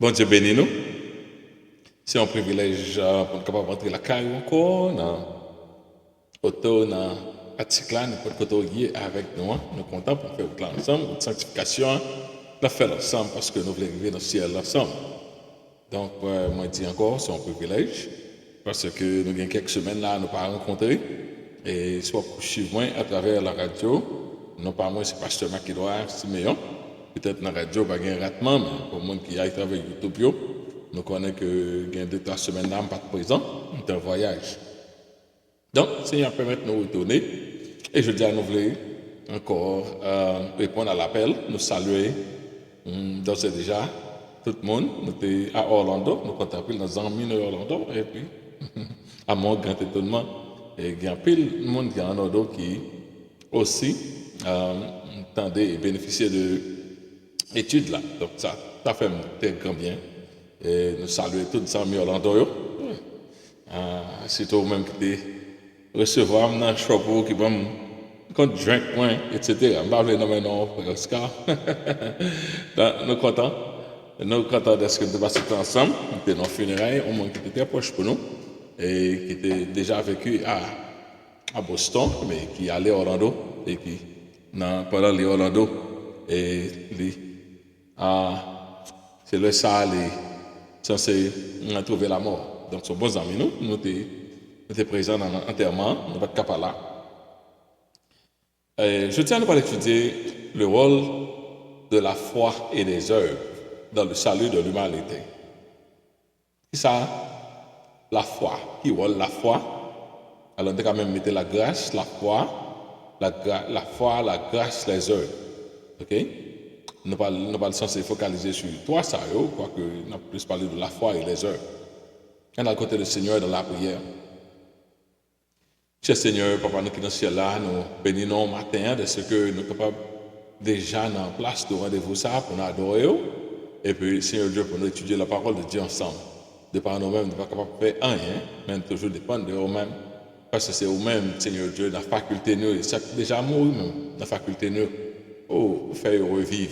Bon Dieu bénis nous. C'est un privilège pour nous capable rentrer la caille encore dans auto dans article là n'importe côté avec nous. Nous sommes contents pour faire le ensemble, la sanctification, la faire ensemble parce que nous voulons vivre dans le ciel ensemble. Donc moi je dis encore c'est un privilège parce que nous avons quelques semaines là nous pas rencontrés et soit pour suivre moi à travers la radio, non pas moi c'est pasteur Makidoa Siméon. Peut-être dans la radio, pas un ratement, mais pour le monde qui a travaillé avec YouTube, nous connaissons que il y a 2-3 semaines là, pas présent, c'est un voyage. Donc, Seigneur permet de nous retourner. Et je dis à nous voulons encore répondre à l'appel, nous saluer d'ores et déjà tout le monde. Nous sommes à Orlando, nous contemplons dans un amis à Orlando, et puis à mon grand étonnement, il y a pile de monde qui est en Orlando qui aussi tendait et bénéficier de études là. Donc ça fait un grand bien. Et nous saluons tous les amis Orlando. C'est toi même qui te recevoir dans le shop qui va me drink moins, etc. Je ne vais pas nommer non, Oscar. Nous sommes contents. Nous sommes contents d'être que nous passons ensemble. Nous sommes dans le funérailles, un monde qui était très proche pour nous et qui était déjà vécu à Boston, mais qui allait à Orlando et qui, pendant les Orlando, et c'est le ça les censé trouver la mort. Donc, sont bons amis, nous étions présents dans l'enterrement, nous n'avons pas là. Je tiens à nous étudier le rôle de la foi et des œuvres dans le salut de l'humanité. C'est ça, la foi. Qui rôle la foi? Alors, on a quand même mis la grâce, la foi, la grâce, les œuvres. OK? Nous ne pas censé focaliser sur toi, ça, quoique nous avons plus parlé de la foi et les œuvres. On a le côté du Seigneur dans la prière. Cher Seigneur, Papa, nous qui dans le ciel là, nous bénissons matin de ce que nous sommes capables déjà dans la place de rendez-vous ça pour nous adorer. Et puis, Seigneur Dieu, pour nous étudier la parole de Dieu ensemble. De par nous-mêmes, nous ne sommes pas capables de faire rien, mais toujours dépendre de nous-mêmes. Parce que c'est nous-mêmes, Seigneur Dieu, dans la faculté nous, et ça déjà mort même, dans la faculté nous. Oh, faire revivre.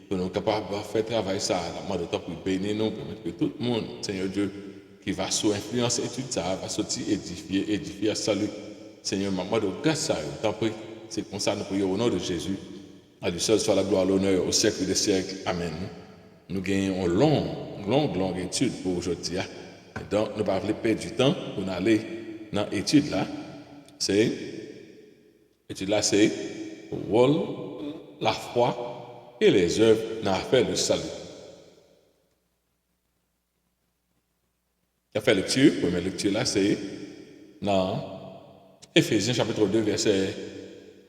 Pour nous capables de faire travail ça, la main de temps pour bénir nous, permettre que tout le monde, Seigneur Dieu, qui va sous influence étude ça, va sortir édifier à salut. Seigneur, maman de grâce ça, t'en prie. C'est comme ça nous prions au nom de Jésus. À lui seul soit la gloire, l'honneur au siècle des siècles. Amen. Nous gagnons une longue étude pour aujourd'hui. Et donc, nous ne pouvons pas perdre du temps pour aller dans l'étude là. L'étude là, c'est le rôle, la foi et les œuvres dans l'affaire du salut. La lecture, première lecture là, c'est dans Éphésiens chapitre 2, verset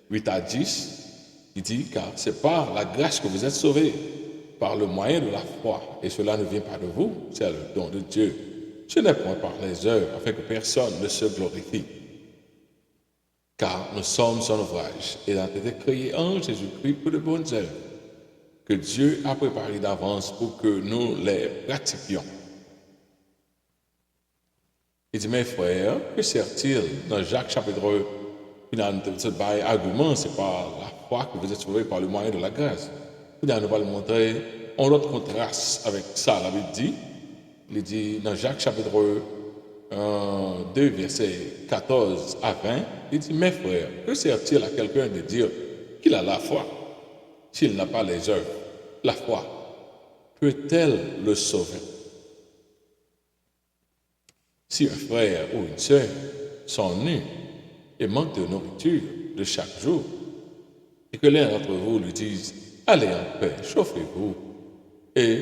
8 à 10. Il dit, car c'est par la grâce que vous êtes sauvés, par le moyen de la foi, et cela ne vient pas de vous, c'est le don de Dieu. Ce n'est point par les œuvres, afin que personne ne se glorifie. Car nous sommes son ouvrage, et a été créé en Jésus-Christ pour de bonnes œuvres, que Dieu a préparées d'avance pour que nous les pratiquions. Il dit, mes frères, que sert-il dans Jacques chapitre 1, argument, c'est par la foi que vous êtes sauvés par le moyen de la grâce. Nous va le montrer en autre contraste avec ça. La Bible dit dans Jacques chapitre 2, verset 14 à 20, il dit, mes frères, que sert-il à quelqu'un de dire qu'il a la foi s'il n'a pas les œuvres? La foi peut-elle le sauver? Si un frère ou une sœur sont nus et manquent de nourriture de chaque jour, et que l'un d'entre vous lui dise, allez en paix, chauffez-vous, et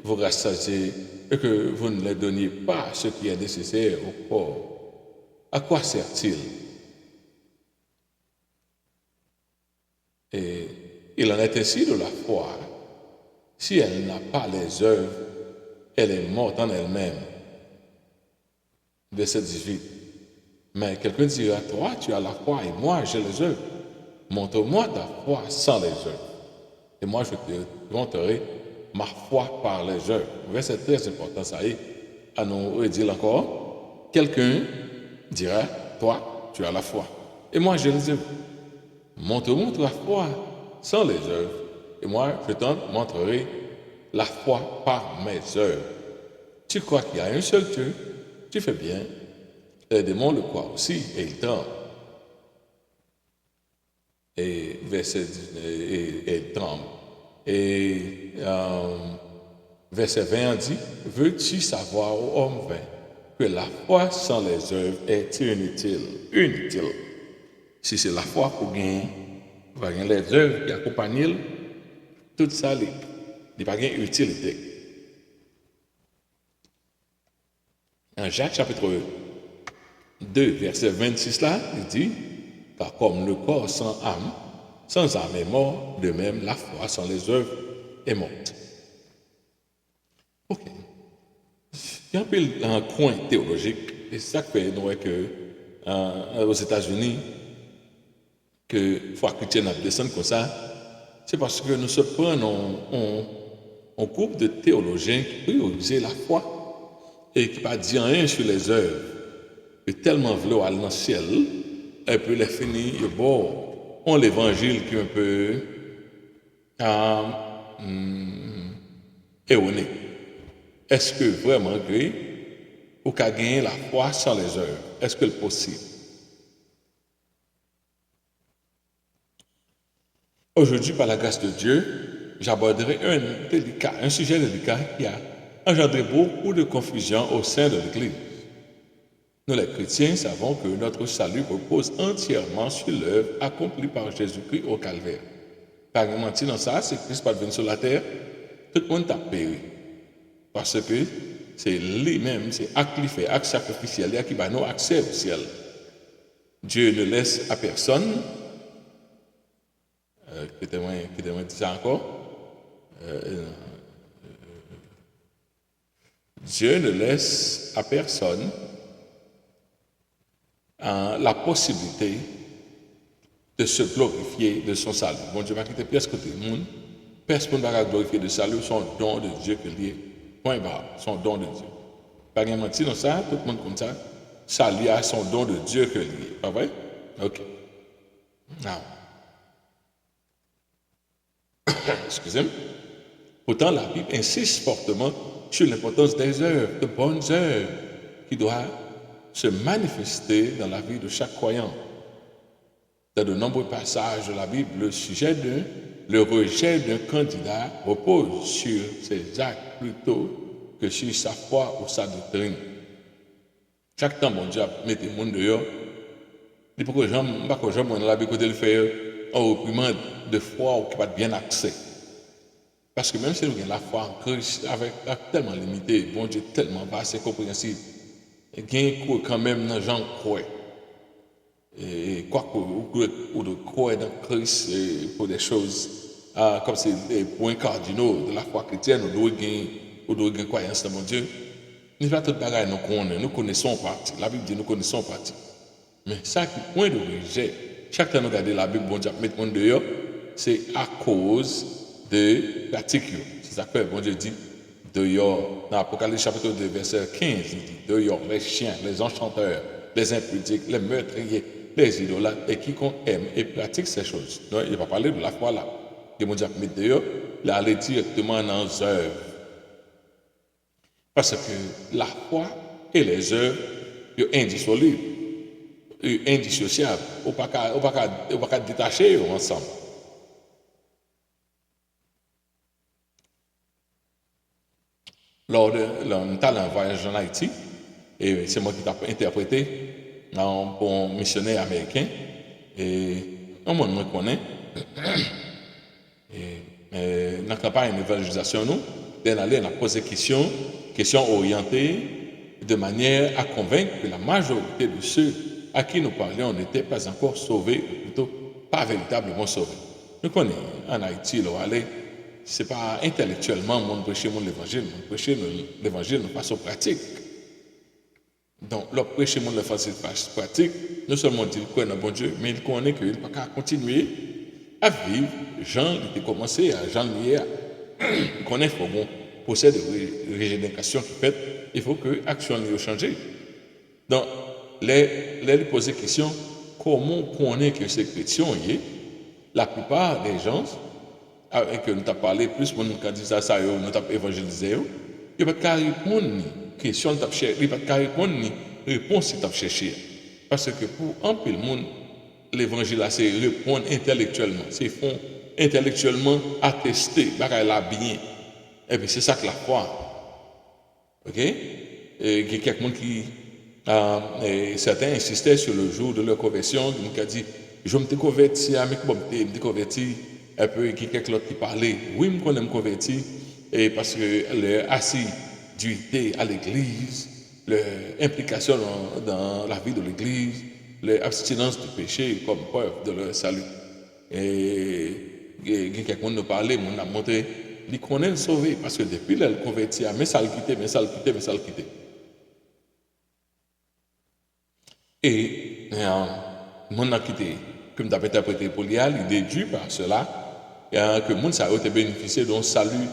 vous rassasiez, et que vous ne leur donniez pas ce qui est nécessaire au corps, à quoi sert-il? Et il en est ainsi de la foi. Si elle n'a pas les œuvres, elle est morte en elle-même. Verset 18. Mais quelqu'un dira, toi, tu as la foi et moi, j'ai les œuvres. Montre-moi ta foi sans les œuvres. Et moi, je te montrerai ma foi par les œuvres. Verset très important, ça y est. À nous redire encore. Quelqu'un dira, toi, tu as la foi. Et moi, j'ai les œuvres. Montre-moi ta foi sans les œuvres. Et moi, je t'en montrerai la foi par mes œuvres. Tu crois qu'il y a un seul Dieu, tu fais bien. Les démons le croient aussi et ils tremblent. Et verset et tremble. Et verset 20 dit, veux-tu savoir, ô homme vain, que la foi sans les œuvres est inutile. Inutile. Si c'est la foi pour gagner, va gagner les œuvres qui accompagnent tout ça, il n'y a pas de utilité. En Jacques chapitre 2, verset 26 là, il dit, car comme le corps sans âme est mort, de même la foi sans les œuvres est morte. Ok. Il y a un coin théologique, et c'est ça qui fait que aux États-Unis, que la foi chrétienne a descendu comme ça, c'est parce que nous sommes un groupe de théologiens qui priorisent la foi et qui ne pas dire rien sur les œuvres. Et tellement voulu aller dans le ciel, et puis les finir, bon, on l'évangile qui est un peu erroné. Est-ce que vraiment que vous pouvez gagner la foi sans les œuvres? Est-ce que c'est possible? Aujourd'hui, par la grâce de Dieu, j'aborderai un sujet délicat qui a engendré beaucoup de confusion au sein de l'Église. Nous, les chrétiens, savons que notre salut repose entièrement sur l'œuvre accomplie par Jésus-Christ au Calvaire. Par mentir dans ça, c'est Christ pas venu sur la terre, tout le monde a péri. Parce que c'est lui-même, c'est acte sacrificiel qui va nous accès au ciel. Dieu ne laisse à personne, qui dit ça encore, Dieu ne laisse à personne la possibilité de se glorifier de son salut. Bon Dieu va quitter presque tout le monde. Personne ne va glorifier de salut, son don de Dieu que lié. Point barre, son don de Dieu. Pas de mentir dans ça, tout le monde comme ça. Salut à son don de Dieu que lié. Pas vrai? Ok. Now. Excusez-moi. Pourtant, la Bible insiste fortement sur l'importance des œuvres, de bonnes œuvres, qui doivent se manifester dans la vie de chaque croyant. Dans de nombreux passages de la Bible, le rejet d'un candidat repose sur ses actes plutôt que sur sa foi ou sa doctrine. Chaque temps, mon Dieu met le monde dehors. Il faut que les gens, dans la Bible, le faire en reprimande de foi ou qui pas bien accès. Parce que même si nous avons la foi en Christ, avec tellement limité, bon Dieu tellement vaste et compréhensible, il y a quand même dans les gens croient. Et quoi ou de croire dans Christ pour des choses comme c'est des points cardinaux de la foi chrétienne, nous devons gagner croyance dans mon Dieu. Nous pas tout bagaille nous connaissons partie. La Bible dit nous connaissons partie. Mais ça qui point de rejet, chaque temps nous regardons la Bible, bon Dieu met mon dehors, c'est à cause de pratique. C'est ça que bon Dieu dit dehors. Dans l'Apocalypse chapitre 2, verset 15, il dit dehors les chiens, les enchanteurs, les impudiques, les meurtriers, les idolâtres et quiconque aime et pratique ces choses. Non, il va parler de la foi là. Et mon Dieu met dehors, là, aller directement dans les œuvres. Parce que la foi et les œuvres sont indissolubles, indissociables. On ne peut pas détacher ensemble. Lors d'un voyage en Haïti, et c'est moi qui t'ai interprété un bon missionnaire américain, et un monde me connaît. Et dans la campagne d'évangélisation, nous on a posé questions orientées de manière à convaincre que la majorité de ceux à qui nous parlions n'étaient pas encore sauvés, ou plutôt pas véritablement sauvés. Nous connaissons en Haïti, ce n'est pas intellectuellement mon prêcher l'évangile, mon prêcher l'évangile de façon pratique. Donc, le prêcher de façon pratique, non seulement dit qu'il connaît bon Dieu, mais il connaît qu'il ne peut pas continuer à vivre. Jean, il a commencé à Jean Lier. Il connaît qu'il faut bon procès de régénération qui fait, il faut que l'action change. Donc, les poser la question, comment on connaît que ces chrétiens, la plupart des gens avec nous t'a parlé, plus mon qui dit ça, nous t'a évangélisé, il va pas répondre ni question t'a cherché, il va pas répondre ni réponse t'a cherché. Parce que pour un peu le monde, l'évangile c'est répondre intellectuellement, c'est fond intellectuellement attester, bagaille là bien. Et puis c'est ça que la foi. OK? Il y a quelqu'un qui certains insistaient sur le jour de leur conversion, qui a dit je me converti, mais comment me converti un peu, il y a quelqu'un qui parlait, oui, je me converti, et parce que l'assiduité à l'église, l'implication dans la vie de l'église, l'abstinence du péché comme preuve de leur salut. Et quelqu'un qui nous parlait, on a montré, il connaît le sauvé, parce que depuis le converti, mais ça le quitté, mais ça le quitté, mais ça le quitté. Et mon a quitté, comme tu as interprété pour l'IA, il déduit par cela que le monde a été bénéficié d'un salut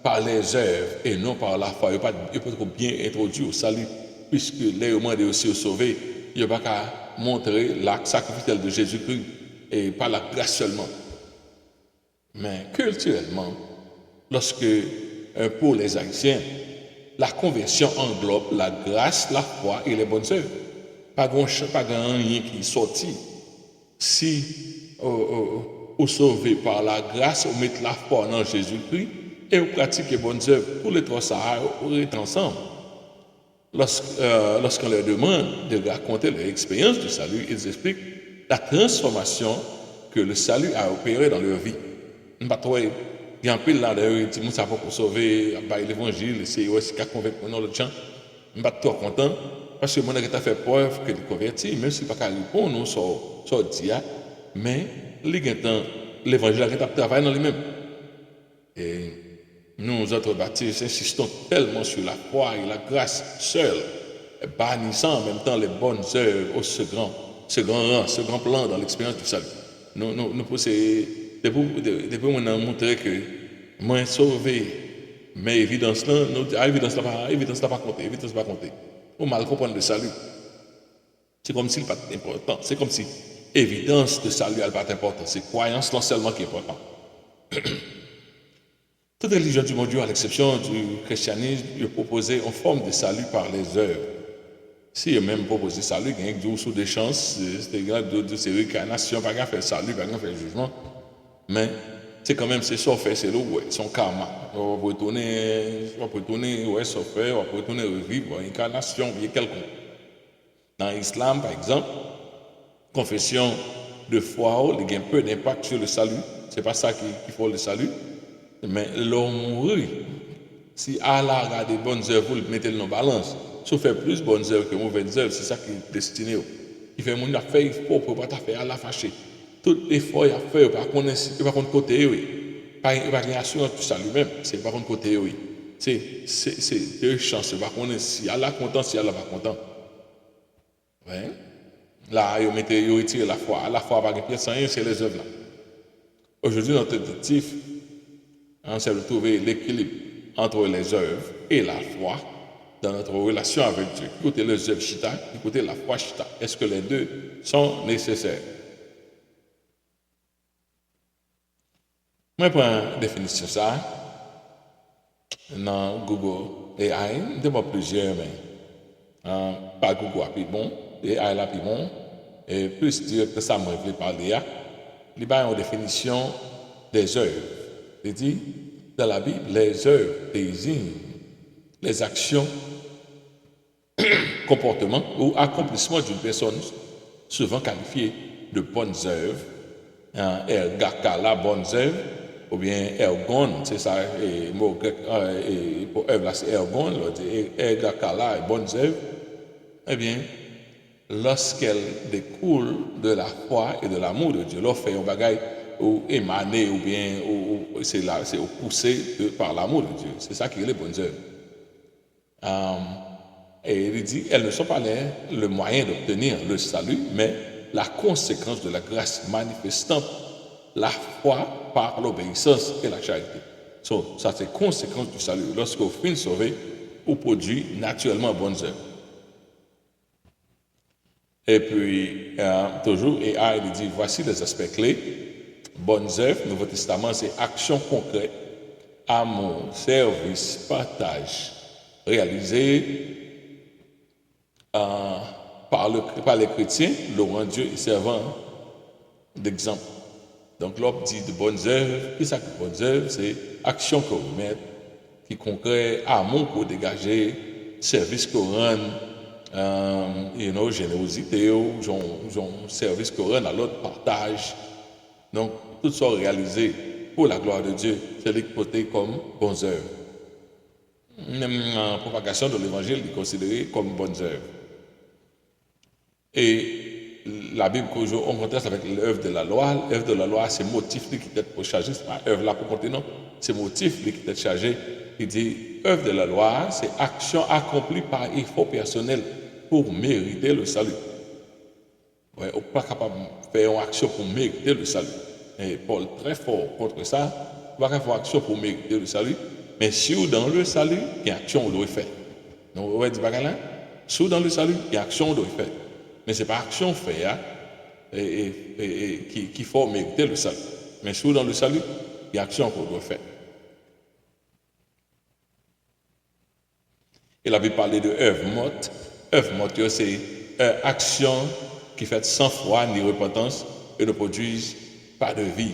par les œuvres et non par la foi. Il peut être bien introduit au salut, puisque les humains sont aussi sauvés. Il n'y a pas qu'à montrer l'acte sacrificiel de Jésus-Christ et pas la grâce seulement. Mais culturellement, lorsque pour les Haïtiens, la conversion englobe la grâce, la foi et les bonnes œuvres. Pas grand rien qui est sorti. Si vous sauvez par la grâce, vous mettez la foi dans Jésus-Christ et vous pratiquez les bonnes œuvres, tous les trois ça, vous êtes ensemble. Lorsqu'on leur demande de raconter leur expérience du salut, ils expliquent la transformation que le salut a opéré dans leur vie. Il y a un peu là, ils disent, ça va pour sauver, l'évangile, c'est aussi qu'à convaincre les gens. Je ne suis pas trop content parce que mon a fait preuve que est converti, même si pas qu'à répondre nous sur dia, mais l'évangile a travaillé dans lui-même. Et nous autres baptistes insistons tellement sur la foi et la grâce seule, bannissant en même temps les bonnes œuvres au ce grand plan dans l'expérience du salut. Nous possèdons, depuis on a montré que moi sauvé, mais évidence là, évidence là pas compter, évidence pas compter. On mal comprendre le salut. C'est comme s'il n'est pas important. C'est comme si évidence de salut n'est pas important. C'est croyance là seulement qui est important. Toute religion du monde, à l'exception du christianisme, il proposait une forme de salut par les œuvres. Si il même proposé salut, il y a une des chances, c'est de réincarnation, pas grand faire salut, pas grand faire jugement. Mais c'est quand même, c'est ça fait, c'est son karma. On va retourner, ouais, ça fait, on va retourner revivre, incarnation, bien quelconque. Dans l'islam, par exemple, confession de foi, il y a un peu d'impact sur le salut. C'est pas ça qui faut le salut. Mais l'homme mourit. Si Allah a des bonnes œuvres, vous le mettez dans la balance. Si vous faites plus de bonnes œuvres que mauvaises œuvres, c'est ça qui est destiné. Il fait mon affaire, il faut pas faire Allah fâché. Tout effort il a fait, par contre côté, oui. Pas une assurance tout ça lui-même, c'est par contre côté, oui. C'est deux chances. Par contre, si Allah est content, si Allah n'est pas content. Ouais. Là, il retire la foi. La foi, par exemple, c'est les œuvres là. Aujourd'hui, notre objectif, c'est de trouver l'équilibre entre les œuvres et la foi dans notre relation avec Dieu. Écoutez les œuvres chita, écoutez la foi chita. Est-ce que les deux sont nécessaires? Moi, je prends une définition ça dans Google AI. Je ne plusieurs, mais pas Google, puis bon, AI là, puis bon, et plus dire que ça, moi, je vais parler. Il y a une définition des œuvres. Il dit, dans la Bible, les œuvres désignent les actions, comportements ou accomplissements d'une personne, souvent qualifiée de bonnes œuvres, ergakala, bonnes œuvres, ou bien ergon, c'est ça, et mot grec, et pour œuvre là, c'est ergon, ergakala, bonnes œuvres, eh bien, lorsqu'elles découlent de la foi et de l'amour de Dieu, leur fait un bagage ou émané ou bien c'est poussé par l'amour de Dieu. C'est ça qui est les bonnes œuvres. Et il dit, elles ne sont pas le moyen d'obtenir le salut, mais la conséquence de la grâce manifestant la foi par l'obéissance et la charité. Ça, c'est conséquence du salut. Lorsqu'au fin sauvé, vous produit naturellement bonnes œuvres. Et puis, toujours, il dit, voici les aspects clés bonnes œuvres, Nouveau Testament, c'est action concrète, amour, service, partage, réalisé par les chrétiens, louant Dieu et servant d'exemple. Donc, l'homme dit de bonnes œuvres. Qu'est-ce que c'est bonnes œuvres? C'est action qu'on met, qui concret, amour qu'on dégager, service qu'on rend, générosité, service qu'on rend à l'autre, partage. Donc, tout ça réalisé pour la gloire de Dieu, c'est l'exploité comme bonnes œuvres. La propagation de l'évangile est considérée comme bonnes œuvres. Et la Bible qu'aujourd'hui on contraste avec l'œuvre de la loi. L'œuvre de la loi, c'est motif qui est pour charger, c'est pas œuvre là pour compter, non. C'est motif qui est chargé. Il dit, œuvre de la loi, c'est action accomplie par effort personnel pour mériter le salut. Ouais, on n'est pas capable de faire une action pour mériter le salut. Et Paul très fort contre ça. On ne va pas faire action pour mériter le salut. Mais si vous dans le salut, il y a action qu'on doit faire. Donc, vous voyez, si vous dans le salut, il y a action qu'on doit faire. Mais ce n'est pas action faire qui faut mériter le salut. Mais si vous dans le salut, il y a action qu'on doit faire. Il avait parlé de œuvre morte. Œuvre morte, c'est action qui fait sans foi ni repentance et ne produisent pas de vie.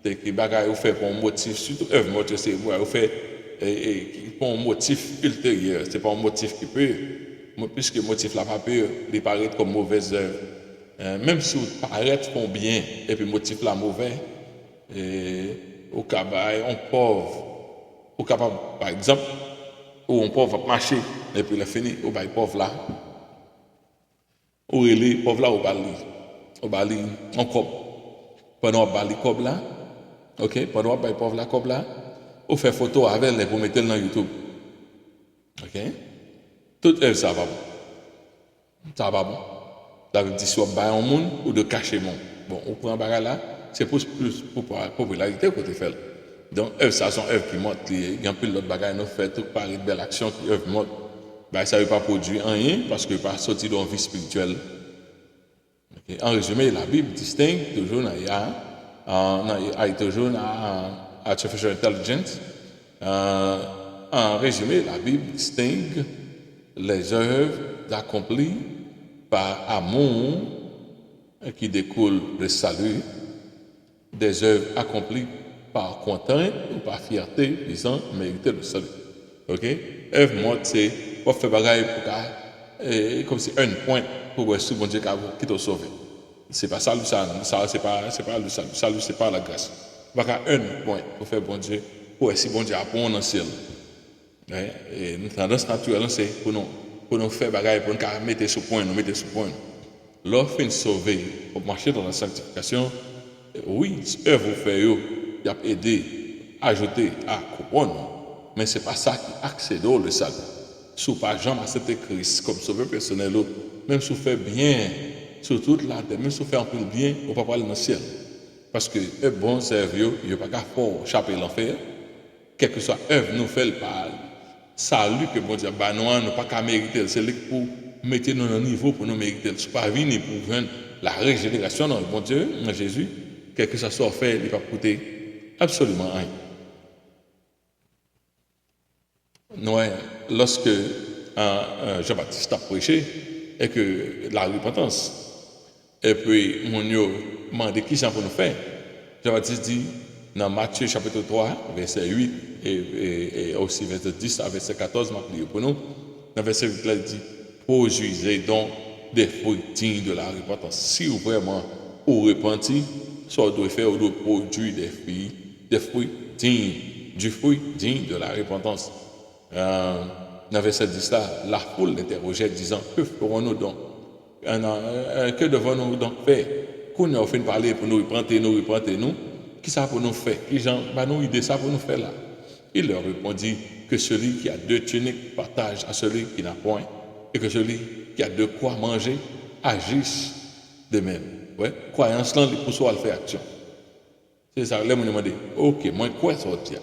C'est que bagaille vous fait pour un motif, surtout œuvre morte, c'est vous fait pour un motif ultérieur. C'est pas un motif qui peut, puisque le motif là pas peut, il paraît comme mauvaise œuvre. Même si vous paraît pour bien et puis le motif là mauvais, au cabaret, on pauvre, au capable, par exemple, où on pauvre marcher et puis il est fini, au bail pauvre là. Ou il est pauvre là au bali en cob. Pendant qu'on bali cob là, ok, pendant qu'on bail pauvre là cob là, on fait photo avec elle pour mettre dans YouTube. Ok, tout œuvre ça va bon. Ça va bon. Ça veut dire soit bail en monde ou de cacher monde. Bon, on prend bagarre là, c'est pour plus pour popularité que tu fais. Donc œuvre ça sont œuvres qui montent, il y a un peu d'autres bagages nous fait tout par une belle action qui œuvre monte. Ben, ça ne veut pas produire rien parce que pas sortir dans vie spirituelle. Okay. En résumé, la Bible distingue toujours toujours artificial intelligence. En résumé, la Bible distingue les œuvres accomplies par amour qui découle du salut, des œuvres accomplies par contrainte ou par fierté visant mériter le salut. Ok? Œuvre morte, c'est pour faire bagaille pour comme si un point pour voir si bon Dieu qui t'a sauvé. C'est pas ça le salut, ça c'est pas le salut, salut c'est pas la grâce. Bagaille un point pour faire bon Dieu, pour voir si bon Dieu apprend dans le ciel. Et notre tendance naturelle c'est pour nous faire bagaille pour nous mettre sur point, L'offre sauvé pour marcher dans la sanctification, oui, œuvre vous fait il a aidé, ajouté à couronne. Mais ce n'est pas ça qui accède au le salut. Si vous pas jamais accepté Christ comme sauveur personnel, même si vous faites bien sur toute la terre, même si vous faites un peu de bien, vous ne pouvez pas aller dans le ciel. Parce que un bon service, il n'y a pas qu'à faire échapper l'enfer. Quelle que soit l'œuvre nous fait par salut que bon Dieu, nous n'avons pas qu'à mériter. C'est là pour mettre nous dans un niveau pour nous mériter. Ce n'est pas venir pour vendre la régénération dans le bon Dieu, dans Jésus. Quel que soit fait, il ne va pas coûter absolument rien. Ouais, lorsque Jean-Baptiste a prêché et que la repentance, et puis mon Dieu m'a demandé qui ça pour nous faire, Jean-Baptiste dit dans Matthieu chapitre 3, verset 8 et aussi verset 10 à verset 14, pour nous, dans verset 8, il dit produisez donc des fruits dignes de la repentance. Si vous vraiment vous repentez, soit vous devez faire, vous devez produire des fruits dignes, du fruit digne de la repentance. Dans verset 10 là, la foule l'interrogeait disant que ferons-nous donc? Que devons-nous donc faire? Qu'on a fait parler pour nous reprendre nous, qui ça pour nous faire? Qui gens, nous idée ça pour nous faire là? Il leur répondit que celui qui a 2 tuniques partage à celui qui n'a point, et que celui qui a de quoi manger agisse de même. Ouais, croyance là, pour soi, faire action. C'est ça, là, on me dit, ok, moi, quoi sortir?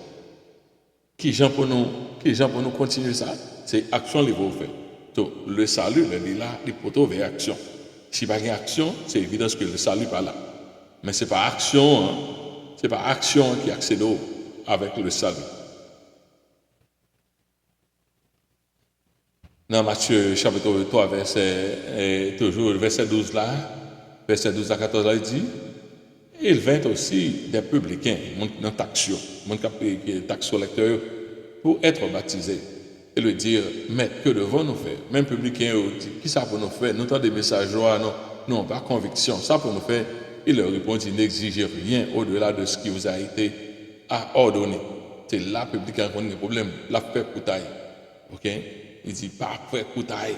Qui gens pour nous continuer ça? C'est action les vous faire. Donc, le salut, il est là, il faut trouver action. Si pas une action, c'est évident que le salut n'est pas là. Mais ce n'est pas action c'est par action qui accède avec le salut. Dans Matthieu chapitre 3, toujours le verset 12 là, verset 12 à 14 là, il dit, il vint aussi des publicains, dans taxio, qui est taxe lecteur, pour être baptisés. Et lui dire, mais que devons-nous faire? Même publicains dit, qui ça pour nous faire? Nous avons des messages, nous n'avons pas conviction. Ça pour nous faire? Il leur répondit, n'exigez rien au-delà de ce qui vous a été ordonné. C'est là, publicain, qu'on a des problèmes. La paix coutaille. Ok? Il dit, pas paix coutaille.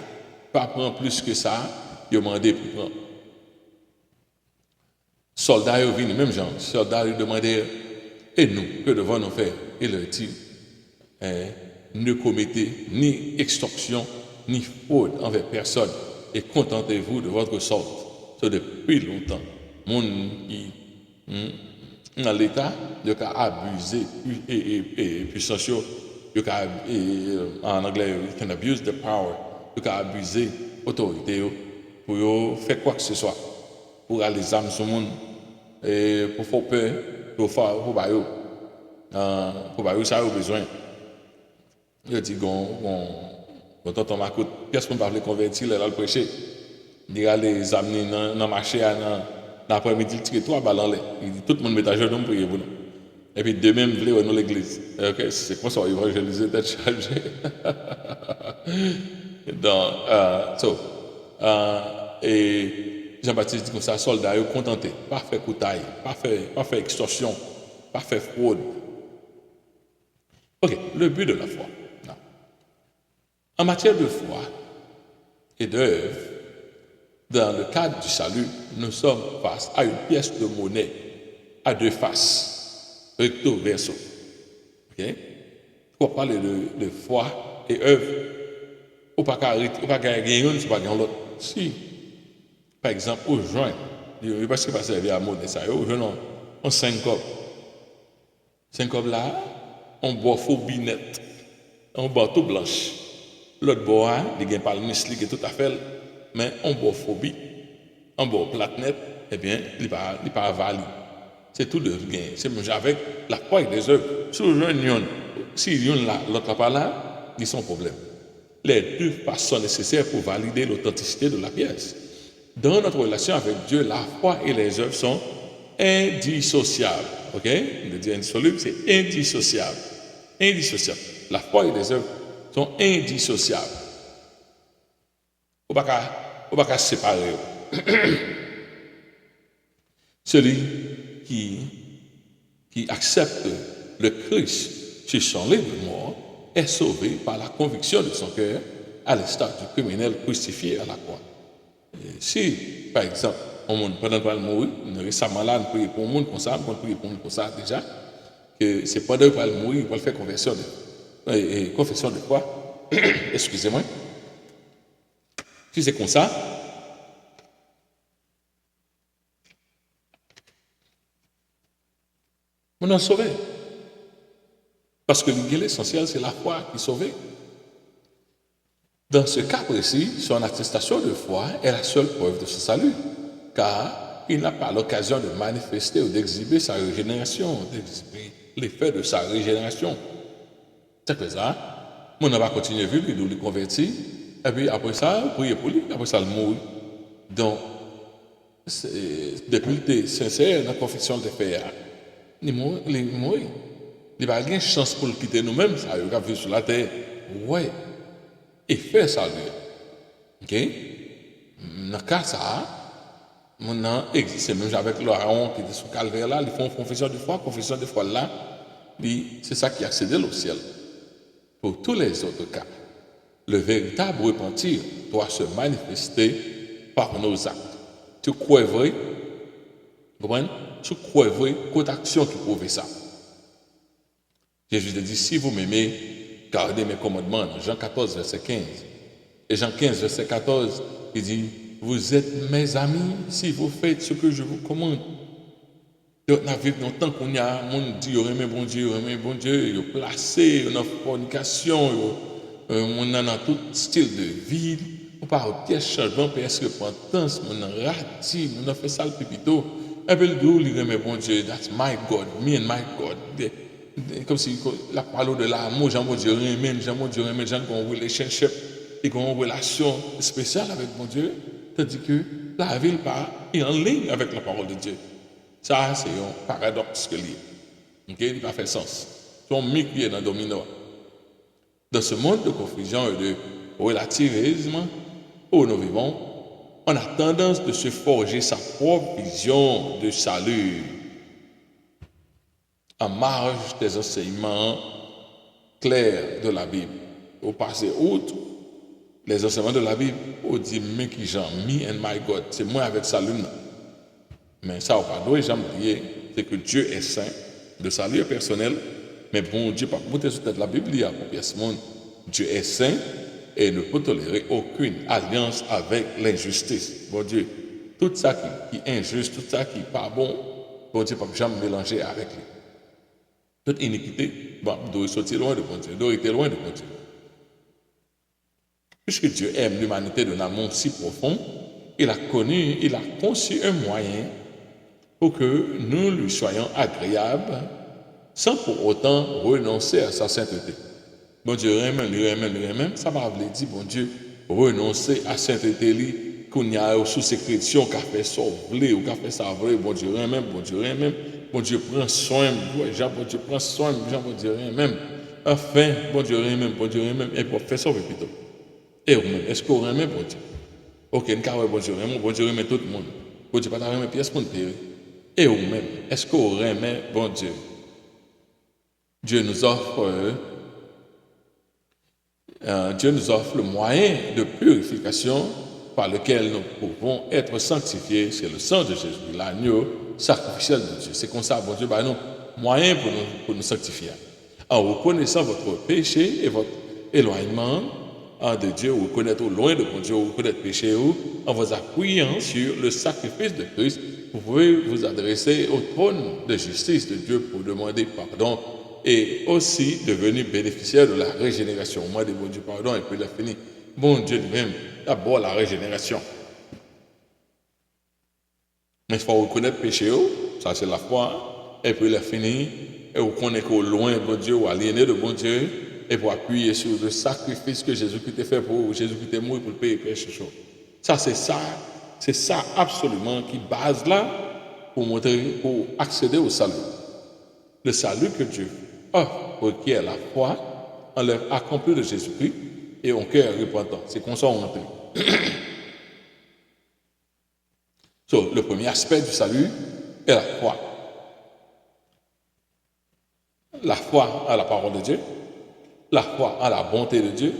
Pas prendre plus que ça. Il a demandé pour prendre. Soldats, ils viennent, même genre. Soldats, ils demandaient, et nous, que devons-nous faire? Il leur dit, ne commettez ni extorsion, ni fraude envers personne, et contentez-vous de votre sorte. C'est depuis longtemps. Mon qui dans l'État, il a abusé et puissance, en anglais, you can abuse the power, il a abusé l'autorité pour faire quoi que ce soit, pour aller les âmes sur le monde, et pour faire peur, pour bailler ça a besoin. Il dit quand tonton Macoute, qu'est-ce qu'on va convertir là le prêcher? Il a les amener dans le marché dans l'après-midi, il tire 3 balles en l'air. Il dit tout le monde met à genoux pour prier pour nous. Et puis demain, il voulait nous l'église. Ok, c'est comme ça évangéliser d'être chargé. Donc, et Jean-Baptiste dit comme ça, soldats, ils sont contentés. Pas faire coutaille, pas faire extorsion, pas faire fraude. Ok, le but de la foi. Non. En matière de foi et d'œuvre, dans le cadre du salut, nous sommes face à une pièce de monnaie à 2 faces, recto verso. Ok? Pour parler de foi et œuvre, ou pas gagner une, c'est pas gagner l'autre. Si, par exemple, au joint, je ne sais pas servir à monnaie ça, au joint, on 5 copes. 5 copes là, on boit faux binette, on boit tout blanche. L'autre boit, il n'y a pas le muscle qui est tout à fait, mais on boit phobie, on boit platnet, eh bien, il n'est pas valide. C'est tout de gain. C'est même avec la foi et les œuvres. Si le jeune si l'autre n'est pas là, ils sont problème. Les 2 faces sont nécessaires pour valider l'authenticité de la pièce. Dans notre relation avec Dieu, la foi et les œuvres sont indissociables. Ok? Le dire indissoluble, c'est indissociable. Indissociable. La foi et les œuvres sont indissociables. On ne peut pas séparer. Celui qui accepte le Christ sur son lit de mort est sauvé par la conviction de son cœur, à l'instar du criminel crucifié à la croix. Et si, par exemple, pendant qu'on mourir, récemment là, on prie pour un monde comme ça, on prie pour un monde comme ça déjà, que c'est pendant qu'on mourir, on va faire confession de foi. Excusez-moi. Si c'est comme ça, on est sauvé. Parce que l'essentiel, c'est la foi qui sauve. Dans ce cas précis, son attestation de foi est la seule preuve de son salut, car il n'a pas l'occasion de manifester ou d'exhiber sa régénération, d'exhiber l'effet de sa régénération. C'est que ça, on va continuer à vivre, il nous convertir, et puis après ça, prier pour lui, après ça, il mourit. Donc, depuis que tu es sincère dans la confession de faire, il mourit. Il n'y a pas de chance pour le quitter nous-mêmes, ça, il va vivre sur la terre. Ouais. Et faire ça, ok? Dans le cas ça, c'est même avec l'Aaron qui était sur le calvaire là, ils font confession de foi là, c'est ça qui accède au ciel. Pour tous les autres cas, le véritable repentir doit se manifester par nos actes. Tu crois vrai? Vous comprenez? Tu crois vrai qu'autre action qui prouve ça. Jésus dit, si vous m'aimez, gardez mes commandements. Jean 14, verset 15. Et Jean 15, verset 14, il dit, vous êtes mes amis si vous faites ce que je vous commande. Donc, on a vécu longtemps qu'on y a, mon Dieu, bon Dieu, il a placé, on a fornication, on a tout style de vie, on parle de pièce changement, pièce repentance, on a rati, on a fait ça le pipito, Et puis le dos, il remet bon Dieu, that's my God, me and my God. Comme si la parole de l'amour, Jean mon Dieu, Jean mon Dieu, Jean qui ont une relationship, et qui ont une relation spéciale avec mon Dieu, tandis que la ville est en ligne avec la parole de Dieu. Ça, c'est un paradoxe que lié. Ok, il n'a pas fait sens. C'est un mythe qui est dans le domino. Dans ce monde de confusion et de relativisme où nous vivons, on a tendance de se forger sa propre vision de salut en marge des enseignements clairs de la Bible. Au passé outre les enseignements de la Bible, on dit mais qui Jean, me and my God, c'est moi avec salut. Mais ça, on pas doit jamais oublier, c'est que Dieu est saint, le salut est personnel, mais bon Dieu, par monter sur tête la Bible, pour pièce monde, Dieu est saint et ne peut tolérer aucune alliance avec l'injustice. Bon Dieu, tout ça qui est injuste, tout ça qui n'est pas bon, bon Dieu ne peut jamais mélanger avec lui. Toute iniquité, bon, doit sortir loin de bon Dieu, doit être loin de bon Dieu. Puisque Dieu aime l'humanité d'un amour si profond, il a conçu un moyen pour que nous lui soyons agréables sans pour autant renoncer à sa sainteté. Bon Dieu, lui-même, ça va dire, bon Dieu, renoncer à sa sainteté, qu'on y a sous ses chrétiens, qu'a fait ça vrai ou qu'a fait ça vrai, bon Dieu, bon Dieu prend soin, bon Dieu prend soin, bon Dieu, enfin, bon Dieu, et pour faire ça, plutôt. Et vous-même, est-ce qu'on remet, bon Dieu? Ok, bon Dieu remet tout le monde. Bon Dieu, pas remet pièce pour nous payer. Et vous-même, est-ce qu'on remet, bon Dieu? Dieu nous offre le moyen de purification par lequel nous pouvons être sanctifiés. C'est le sang de Jésus, l'agneau sacrificiel de Dieu. C'est comme ça, bon Dieu, bah nous, moyen pour nous sanctifier. En reconnaissant votre péché et votre éloignement de Dieu, ou reconnaître au loin de bon Dieu, ou reconnaître péché, ou en vous appuyant sur le sacrifice de Christ, vous pouvez vous adresser au trône de justice de Dieu pour demander pardon et aussi devenir bénéficiaire de la régénération. Moi, de bon Dieu, pardon, et puis il a fini. Bon Dieu lui-même, d'abord la régénération. Mais il faut reconnaître péché, ça c'est la foi, et puis il a fini, et vous connaissez qu'au loin de bon Dieu, ou aliéné de bon Dieu, et pour appuyer sur le sacrifice que Jésus-Christ a fait pour vous, Jésus-Christ est mort pour le payer péché. Ça, c'est ça absolument qui base là pour accéder au salut. Le salut que Dieu offre requiert la foi en l'œuvre accomplie de Jésus-Christ et un cœur repentant. C'est comme ça qu'on entre. Le premier aspect du salut est la foi. La foi à la parole de Dieu, la foi en la bonté de Dieu,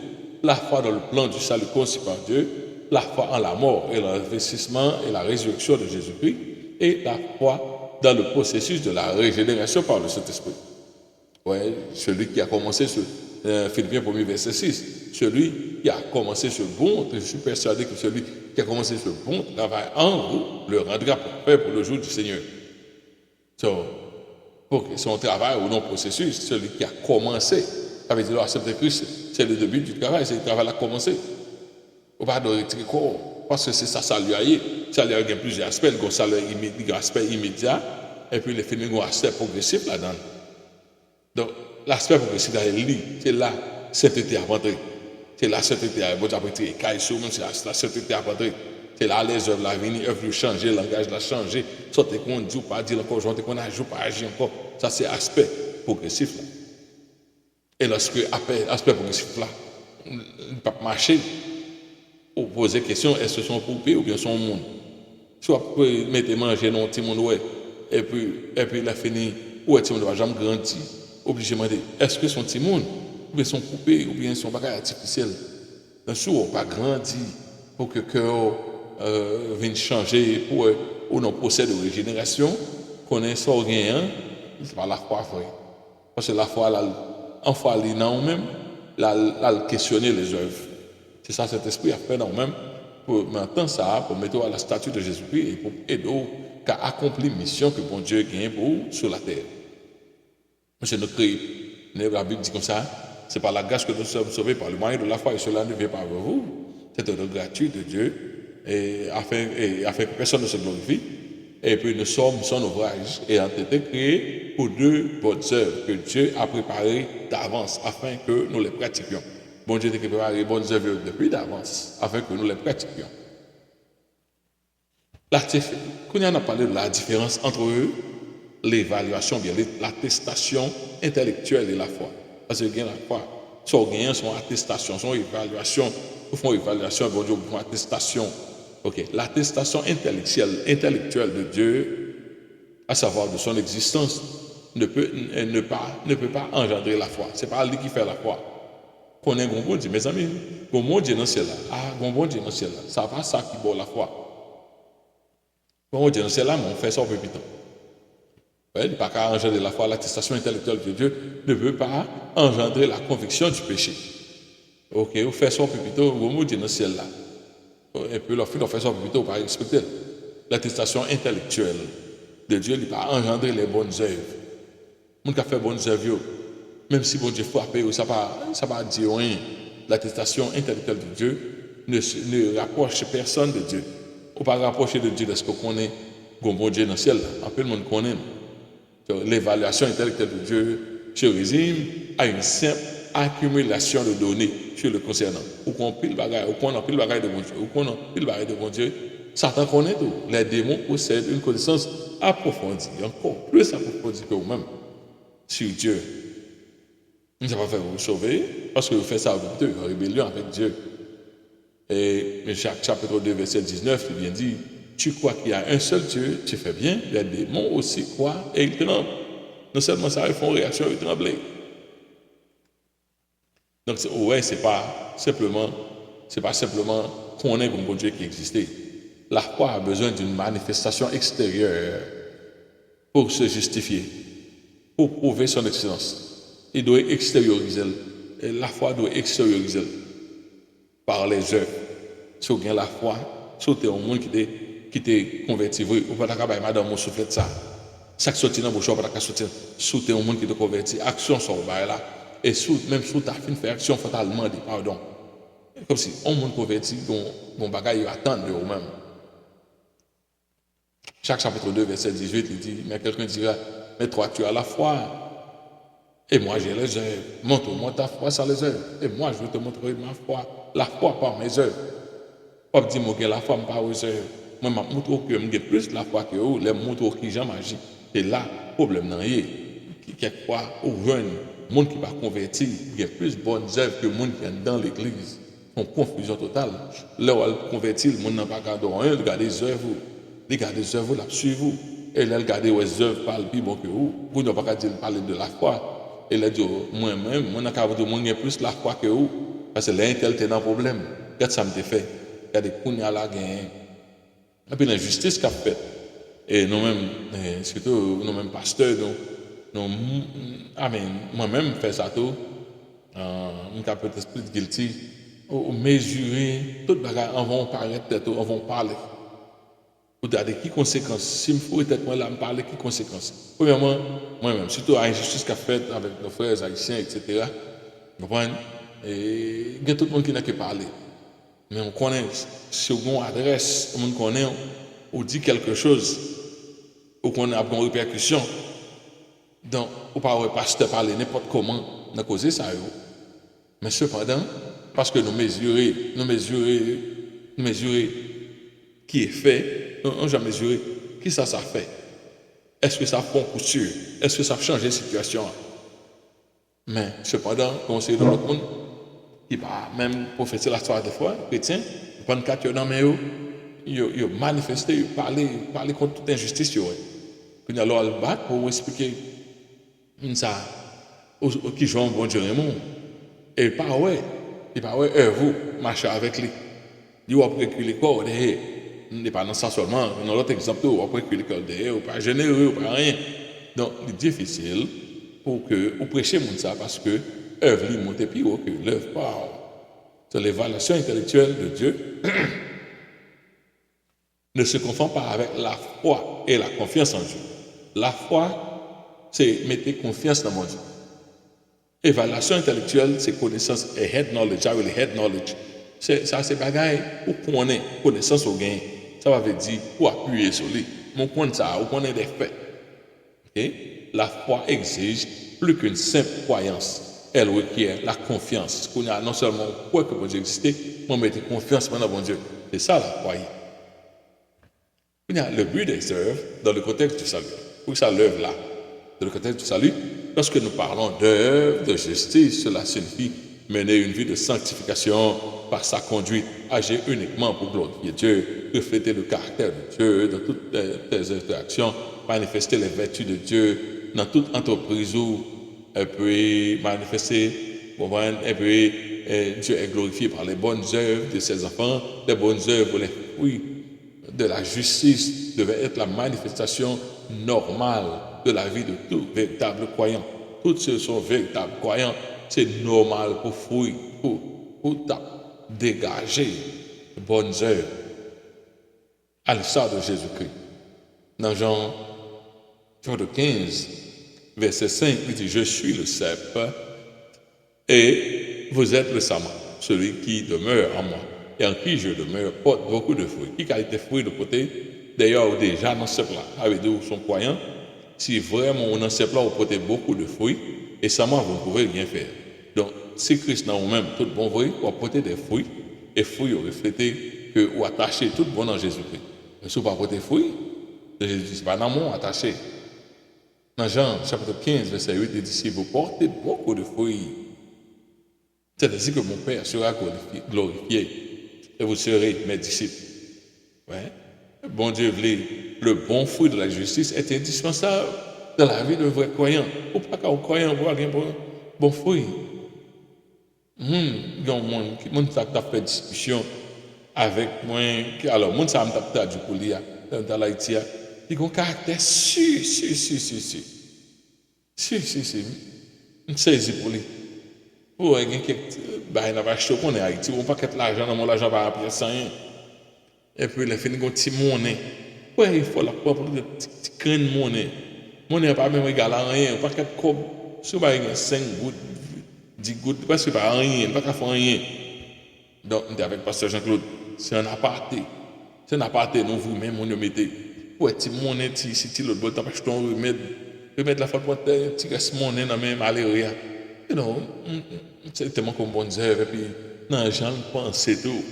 la foi dans le plan du salut conçu par Dieu, la foi en la mort et l'investissement et la résurrection de Jésus-Christ, et la foi dans le processus de la régénération par le Saint-Esprit. Ouais, celui qui a commencé Philippiens 1er verset 6, celui qui a commencé ce bon, je suis persuadé que celui qui a commencé ce bon travail en vous le rendra parfait pour le jour du Seigneur. Pour que son travail ou non processus, celui qui a commencé, ça veut dire accepter Christ, c'est le début du travail, c'est le travail qui a commencé. On va pas retirer quoi, parce que c'est ça lui a eu. Ça lui a eu plusieurs aspects, il y a un aspect immédiat, et puis il finit un aspect progressif là-dedans. Donc, l'aspect progressif là, c'est là, sainteté à rentrer. C'est là, sainteté à rentrer. C'est la sainteté à rentrer. C'est là, les œuvres, la vie, œuvres de changer, le langage l'a changé. Sortez qu'on dit ou pas dire encore, sortez qu'on ajoute pas agir encore. Ça, c'est aspect progressif là. Et lorsque aspect progressif là, il ne peut pas marcher, ou poser question, est-ce que son poupée ou bien son monde? Soit vous mettez manger dans un petit monde, ouais, et puis il a fini, ou est-ce qu'il ne va jamais grandir? Obligé de demander, est-ce que son petit monde, ou bien son poupée, ou bien son bagage artificiel, un jour, on va grandir pour que le cœur vienne changer, pour ou non procès de régénération, qu'on ait ça ou rien, c'est pas la foi vraie. Parce que la foi, en foi, elle est dans nous-mêmes, elle questionner les œuvres. C'est ça cet esprit a fait dans nous-mêmes, pour maintenant ça, pour mettre à la statue de Jésus-Christ et pour aider à accomplir la mission que bon Dieu gagne pour vous sur la terre. Monsieur notre la Bible dit comme ça, c'est par la grâce que nous sommes sauvés par le moyen de la foi et cela ne vient pas vers vous. C'est un don gratuit de Dieu et afin que personne ne se glorifie. Et puis nous sommes son ouvrage ayant été créés pour deux bonnes œuvres que Dieu a préparées d'avance afin que nous les pratiquions. Bon Dieu a préparé bonnes œuvres depuis d'avance afin que nous les pratiquions. Quand on a parlé de la différence entre eux, l'évaluation, bien l'attestation intellectuelle et la foi. Parce que la foi, son gain, son attestation, son évaluation, ils font évaluation, bon Dieu, font attestation. Ok, l'attestation intellectuelle de Dieu, à savoir de son existence, ne peut pas engendrer la foi. C'est pas lui qui fait la foi. Qu'on ait un bon Dieu, mes amis, un bon Dieu dans le ciel là, un bon Dieu dans le ciel là, ça va ça qui boit la foi. Bon Dieu dans le ciel là, mais on fait ça au peu plus temps. Il ne peut pas engendrer la foi, l'attestation intellectuelle de Dieu ne peut pas engendrer la conviction du péché. Ok, on fait ça au peu plus tôt, bon Dieu dans le ciel là. Et puis, on fait ça plutôt par respecter l'attestation intellectuelle de Dieu, il va engendrer les bonnes œuvres. Mon qui a fait bonnes œuvres, même si bon Dieu frappe, ça va dire rien. L'attestation intellectuelle de Dieu ne rapproche personne de Dieu. On ne peut pas rapprocher de Dieu de ce qu'on connaît, bon Dieu dans le ciel. Un peu le monde connaît. L'évaluation intellectuelle de Dieu se résume à une simple accumulation de données sur le concernant. Ou qu'on pile bagaille, ou qu'on a pile bagaille de bon Dieu, ou qu'on a pile bagaille de bon Dieu, Satan connaît tout. Les démons possèdent une connaissance approfondie, encore plus approfondie que vous-même, sur Dieu. Il ne va pas faire vous sauver, parce que vous faites ça avec Dieu, en rébellion avec Dieu. Et Jacques chapitre 2, verset 19, il vient dire, tu crois qu'il y a un seul Dieu, tu fais bien, les démons aussi croient et ils tremblent. Non seulement ça, ils font réaction, ils tremblent. Donc, ouais, c'est pas simplement qu'on ait un bon Dieu qui existait. La foi a besoin d'une manifestation extérieure pour se justifier, pour prouver son excellence. Il doit extérioriser. Et la foi doit extérioriser par les œuvres. Si vous avez la foi, si vous êtes un monde qui t'est converti, vous ne pouvez pas dire, madame, mon souffle ça. Ça qui sortit dans vos choix, vous ne pouvez pas sortir. Si vous êtes un monde qui t'est converti, action sur le bail là. Et même si tu as fait une action fatalement de pardon. Comme si on monde converti, mon bagage attend de vous-même. Chaque chapitre 2, verset 18, il dit, mais quelqu'un dira, mais toi tu as la foi, et moi j'ai les œuvres. Montre-moi ta foi sans les œuvres. Et moi je vais te montrer ma foi, la foi par mes œuvres. Pas dire que la foi par aux œuvres. Moi je montre que j'ai plus la foi que vous, les montre qui j'en magie. Et là, problème n'en est. Quelquefois, au jeune, le monde qui va convertir, il y a plus de bonnes œuvres que le monde qui est dans l'église. En confusion totale. Là où elle convertit, le monde n'a pas gardé rien, il garde des œuvres. Il garde des œuvres là sur vous. Et là, il garde les œuvres par le plus bon que vous. Vous n'avez pas dire parler de la foi. Et là, dit, moi-même, moi, j'ai plus la foi que vous. Parce que l'intel est dans le problème. Regarde ça me fait. Il y a des coups à la gain. Et puis l'injustice qu'a fait. Et nous-mêmes, surtout nous-mêmes pasteurs, moi-même, je fais ça tout. Je suis peut-être plus guilty. Mesurer, tout le bagage, on va paraître, on va parler. Vous regardez qui conséquences. Si je faut être moi là, me parler, qui conséquences. Premièrement, moi-même, surtout à l'injustice qu'a fait avec nos frères haïtiens, etc. Vous comprenez? Et il y a tout le monde qui n'a que parler. Mais on connaît, si on adresse, on connaît, on dit quelque chose, ou qu'on a une répercussion. Donc, ou pas un pasteur parler n'importe comment, on a causé ça. Mais cependant, parce que nous mesurer qui est fait, nous jamais mesuré qui ça fait. Est-ce que ça prend coup sûr? Est-ce que ça change la situation? Mais cependant, conseiller dans l'autre monde, qui va même professer la histoire des fois, chrétien, prendre 4 heures dans mes yeux, il manifester, il parler contre toute injustice. Puis alors, il bat pour expliquer ça, qui joue un bon Dieu Raymond. Et il part, vous, marchez avec lui. Il va reculer quoi derrière. Il n'est pas dans ça seulement. Dans l'autre exemple, il va reculer quoi derrière, ou pas généreux, ou pas rien. Donc, il est difficile pour que vous prêchiez ça parce que l'œuvre lui monte plus haut que l'œuvre parle. C'est l'évaluation intellectuelle de Dieu ne se confond pas avec la foi et la confiance en Dieu. La foi, c'est mettre confiance dans mon Dieu. Évaluation intellectuelle, c'est connaissance et head knowledge. I will head knowledge. Ça, c'est bagaille pour qu'on ait connaissance au gain. Ça va dire pour appuyer sur lui. Mon compte ça, on connaît des faits. Okay? La foi exige plus qu'une simple croyance. Elle requiert la confiance. Qu'on a non seulement quoi que bon Dieu existe, mais mettre confiance dans bon Dieu. C'est ça la foi. Le but des œuvres dans le contexte du salut. Pour ça l'œuvre là, dans le contexte du salut, lorsque nous parlons d'œuvre de justice, cela signifie mener une vie de sanctification par sa conduite, agir uniquement pour glorifier Dieu, refléter le caractère de Dieu dans toutes tes interactions, manifester les vertus de Dieu dans toute entreprise où elle peut manifester, et puis Dieu est glorifié par les bonnes œuvres de ses enfants, les bonnes œuvres, les fruits de la justice devait être la manifestation normale de la vie de tout véritable croyant. Tous ceux qui sont véritables croyants, c'est normal pour fruit, pour dégager de bonnes œuvres à l'instar de Jésus-Christ. Dans Jean 15, verset 5, il dit, je suis le cep et vous êtes le samar, celui qui demeure en moi et en qui je demeure porte beaucoup de fruits. Qui qualité de fruits de côté, d'ailleurs déjà dans ce plat, avec deux sont croyants, si vraiment dans ce plat vous portez beaucoup de fruits, et sans moi vous ne pouvez rien faire. Donc, si Christ dans vous-même, tout bon vrai, vous portez des fruits, et fruits vous reflétez que vous attachez tout bon dans Jésus-Christ. Mais si vous ne portez fruits, Jésus dit, c'est pas dans mon attaché. Dans Jean chapitre 15, verset 8, il dit, si vous portez beaucoup de fruits, c'est-à-dire que mon Père sera glorifié et vous serez mes disciples. Ouais. Bon Dieu voulait, le bon fruit de la justice est indispensable dans la vie d'un vrai croyant. Ou pas qu'un croyant voit un bon fruit. Il y a un monde qui a fait discussion avec moi. Alors, mon ça m'a fait du coup, dans l'Haïti, il a un caractère si. Je saisis pour lui. Pour quelqu'un qui n'a pas acheté qu'on est Haïti, on pas qu'être l'argent dans mon argent par après sans rien. Et puis il a fini un petit monnaie. Ouais, il faut la propre petit grain de monnaie. Monnaie pas même égal à rien, pas qu'être comme si vous avez 5 gouttes, 10 gouttes, parce que pas rien, pas qu'à faire rien. Donc on est avec pasteur Jean-Claude, c'est un aparté. C'est un aparté, nous vous-même on mettez. Ouais, petit monnaie si l'autre bol t'as pas acheté on remettre la fois pour petit reste monnaie dans même aller non, c'est tellement comme bonne œuvre, et puis, non, les gens pensent tout,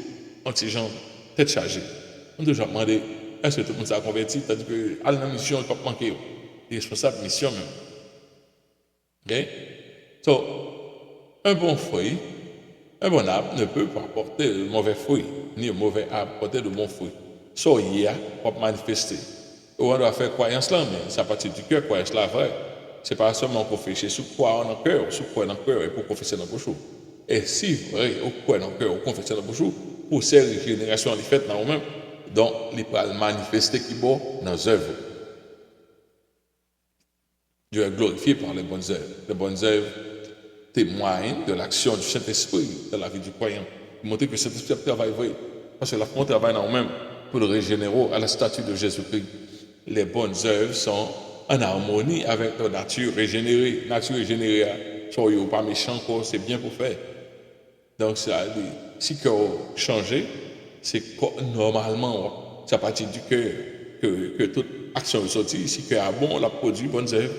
anti-gens, tête chargée. On doit toujours demander, est-ce que tout le monde s'est converti? C'est-à-dire que, à la mission, il ne peut pas manquer. Il est responsable de mission même. OK? So, un bon fruit, un bon arbre ne peut pas porter de mauvais fruits, ni un mauvais arbre porter de bons fruits. So, il y a pour manifester. On doit faire croyance là, mais c'est à partir du cœur, croyance là, vrai. Ce n'est pas seulement qu'on fait chez sous quoi dans le cœur, sous quoi dans le cœur et pour confesser dans le bouchou. Et si vrai, au quoi dans le cœur, au confesser dans le bouchou, pour ces régénérations les faites dans nous-mêmes, donc les pas manifester qui bon dans les œuvres. Dieu est glorifié par les bonnes œuvres. Les bonnes œuvres témoignent de l'action du Saint-Esprit dans la vie du croyant. Montrer que le Saint-Esprit travaille vrai. Parce que la foi travaille dans nous-mêmes pour le régénérer à la statue de Jésus-Christ. Les bonnes œuvres sont en harmonie avec la nature régénérée. Nature régénérée, soyez pas méchant, c'est bien pour faire. Donc, si le cœur change, c'est normalement, c'est à partir du cœur que toute action est sortie. Si le cœur est bon, on a produit bonnes œuvres.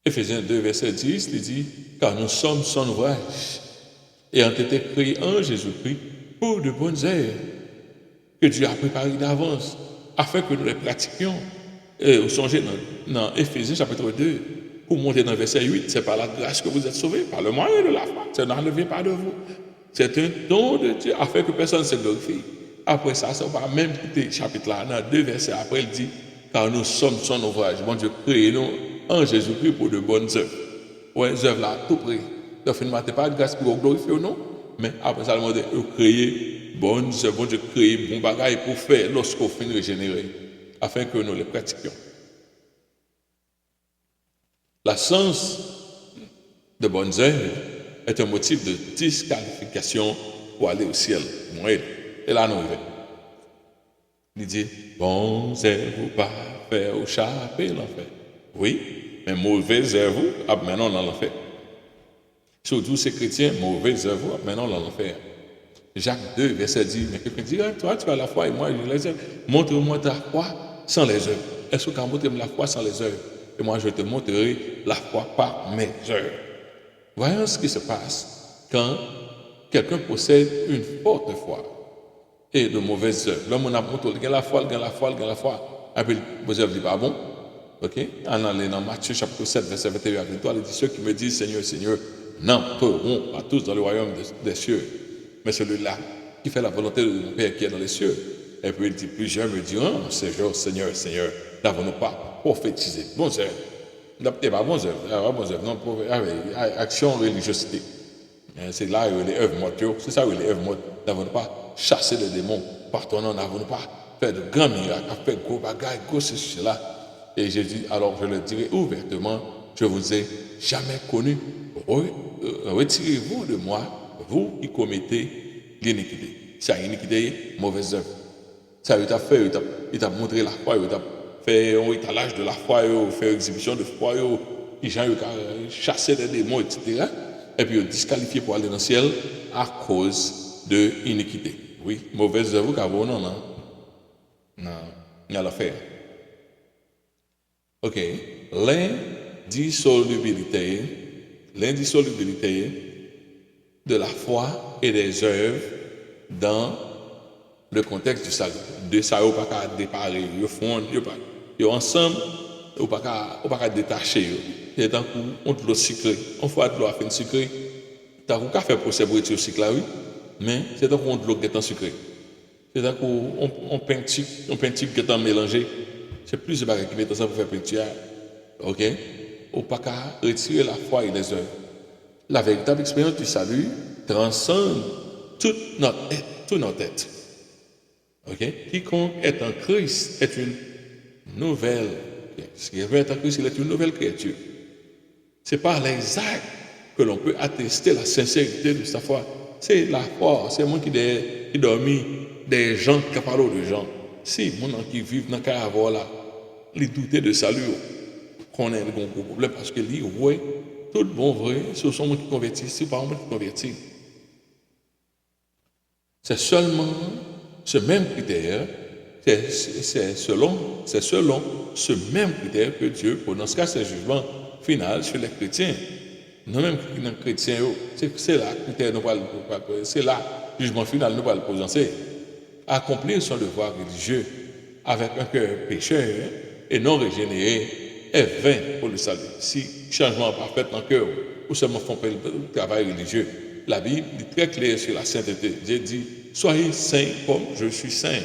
Éphésiens 2, verset 10, il dit, car nous sommes son ouvrage, ayant été créés en Jésus-Christ pour de bonnes œuvres que Dieu a préparées d'avance, afin que nous les pratiquions. Vous songez dans Éphésiens chapitre 2, pour monter dans verset 8, c'est par la grâce que vous êtes sauvés, par le moyen de la foi. Ça ne vient pas de vous. C'est un don de Dieu, afin que personne ne se glorifie. Après ça va même quitter chapitre là, dans 2 versets après, il dit, car nous sommes son ouvrage. Bon Dieu, créez-nous en Jésus-Christ pour de bonnes œuvres. Ouais, les œuvres là, tout près. Donc, finalement, ce n'est pas de grâce pour vous glorifier ou non, mais après ça, le monde créer bonnes œuvres, bon Dieu, créer bon bagaille pour faire lorsqu'on finit régénérer, afin que nous les pratiquions. L'absence de bonnes œuvres est un motif de disqualification pour aller au ciel. Et là, nous arrivons. Il dit, bons œuvres pas faire échapper l'enfer. Oui, mais mauvais œuvres, maintenant dans l'enfer. Surtout ces chrétiens, mauvais œuvres, maintenant dans l'enfer. Jacques 2, verset 10, mais quelqu'un dit, ah, toi, tu as la foi et moi, je les œuvres. Montre-moi ta foi sans les œuvres. Est-ce que tu as montré la foi sans les œuvres? Et moi, je te montrerai la foi par mes œuvres. Voyons ce qui se passe quand quelqu'un possède une forte foi et de mauvaises œuvres. L'homme, on a montré, il a la foi, il a la foi, il a la foi. Après, vos œuvres disent, pas bon. Ok? En allant dans Matthieu chapitre 7, verset 21 à 23, il dit, ceux qui me disent Seigneur, Seigneur, n'entreront pas tous dans le royaume des cieux. Mais celui-là qui fait la volonté de mon Père qui est dans les cieux. Et puis il dit, plusieurs me diront, Seigneur, Seigneur, Seigneur, n'avons-nous pas prophétisé? Bon œuvres. Pas bon œuvres, non, action, religiosité. C'est là où les œuvres mortes, c'est ça où les œuvres mortes. N'avons-nous pas chassé les démons par ton nom, n'avons-nous pas fait de grands miracles, fait gros bagailles, gros ceci, cela. Et Jésus, alors je le dirai ouvertement, je vous ai jamais connu. Retirez-vous de moi, vous qui commettez l'iniquité. Ça, l'iniquité, mauvaise œuvre. Ça, il t'a fait, il t'a montré la foi, il t'a fait un étalage de la foi, il fait exhibition de foi, les gens ont chassé des démons, etc. Et puis, ils ont disqualifié pour aller dans le ciel à cause de l'iniquité. Oui, mauvaise œuvre, non, non. Non, il y a l'affaire. Ok, l'indissolubilité de la foi et des œuvres dans le contexte du salut. De ça, on ne peut pas déparer, ils font, ils ensemble, on ne peut pas détacher. Et tant qu'on te le sucré, on fait de l'eau à fin sucré, t'as qu'à faire procès pour être sucré là, oui, mais c'est tant qu'on te l'eau qui est sucré. C'est tant qu'on peinture qui est mélangé. C'est plus de bagages qui mettent ensemble pour faire peinture. Ok? On ne peut pas retirer la foi et les œuvres. La véritable expérience du salut transcende toute notre être. Ok? Quiconque est en Christ est une nouvelle créature. Ce qui est en Christ, il est une nouvelle créature. C'est par les actes que l'on peut attester la sincérité de sa foi. C'est la foi, c'est moi qui dormi des gens qui parlent de gens. Si mon qui vivent dans le caractère là, les douter de salut, qu'on a un gros problème parce que lui, ouais, tout bon vrai, ce sont moi qui convertissent, c'est pas moi qui convertis. C'est seulement ce même critère, c'est selon ce même critère que Dieu prononce ses jugements final sur les chrétiens. Nous-mêmes, les chrétiens, c'est là critère, c'est là jugement final, nous pas le prononcer. Accomplir son devoir religieux avec un cœur pécheur et non régénéré est vain pour le salut. Si changement parfait dans le cœur ou seulement font le travail religieux, la Bible est très claire sur la sainteté. Dieu dit, soyez saints comme je suis saint.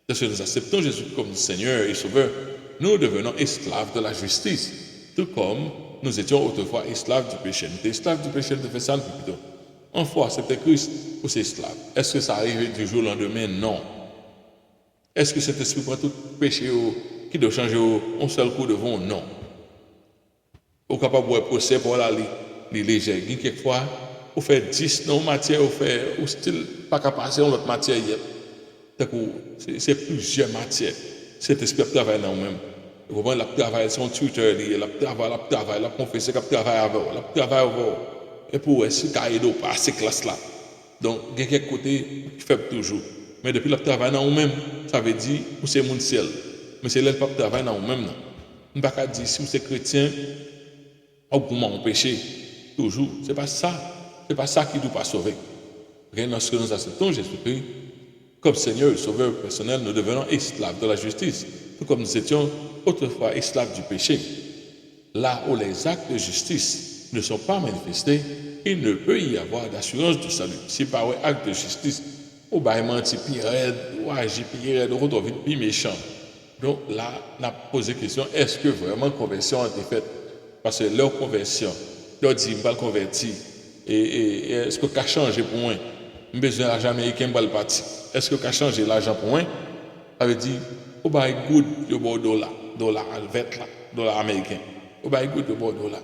Lorsque nous acceptons Jésus comme Seigneur et Sauveur, nous devenons esclaves de la justice, tout comme nous étions autrefois esclaves du péché. Nous étions esclaves du péché, nous faisons ça plutôt. En foi, c'était Christ ou c'est esclave. Est-ce que ça arrive du jour au lendemain? Non. Est-ce que cet esprit prend tout péché qui doit changer un seul coup de vent? Non. Au capable de procès pour la léger. Quelquefois, on fait 10 dans une matière, on fait au style pas qu'à passer dans l'autre matière. C'est plusieurs matières. Cet esprit travaille dans nous-mêmes. Vous comprenez, la travail, son tuteur, la travail, la confesseur, la travail avant, la travail avant. Et pour essayer de pas ces classes-là. Donc, il y a quelques côtés qui fait toujours. Mais depuis le travail dans nous-mêmes, ça veut dire que c'est mon ciel. Mais c'est là le travail dans nous-mêmes. On ne peut pas dire si vous êtes chrétien, on péché. Toujours. Ce n'est pas ça. Ce n'est pas ça qui ne doit pas sauver. Lorsque nous acceptons Jésus-Christ comme Seigneur et Sauveur personnel, nous devenons esclaves de la justice. Tout comme nous étions autrefois esclaves du péché. Là où les actes de justice ne sont pas manifestés, il ne peut y avoir d'assurance du salut. Si par un acte de justice, ou bien menti pire, ou agir pire, ou retrouver plus méchant. Donc là, on a posé la question, est-ce que vraiment conversion a été faite? Parce que leur conversion, leur dit, je ne vais pas convertir. Et est-ce que ça a changé pour moi? J'ai besoin d'argent américain pour le parti. Est-ce que ça a changé l'argent pour moi? Ça veut dire, ou bien good, de bon dollar américain. Ou bien good, de bon dollar.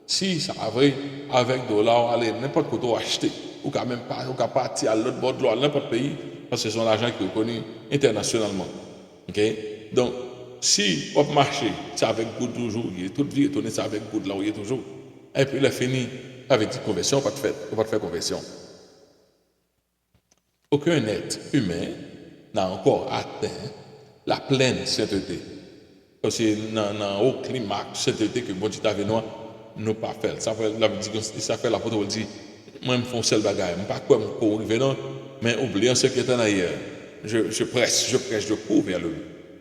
Si ça a vrai, avec dollar, allez, n'importe quoi tu acheter, ou quand même pas, ou qu'à partir à l'autre bord de l'eau, n'importe pays, parce que c'est son argent qui est reconnu internationalement. Ok? Donc, si on marche, c'est avec good toujours, il est toute vie étonnée, c'est avec good là où il est toujours. Et puis il est fini avec une conversion, on va te faire conversion. Aucun être humain n'a encore atteint la pleine sainteté. Parce que dans au climat sainteté que bon Dieu t'avait nous pas fait. Ça fait l'apôtre dit moi me font seul bagaille, pas quoi me arriver non, mais oubliant ce qui est en arrière. Je presse, je cours vers le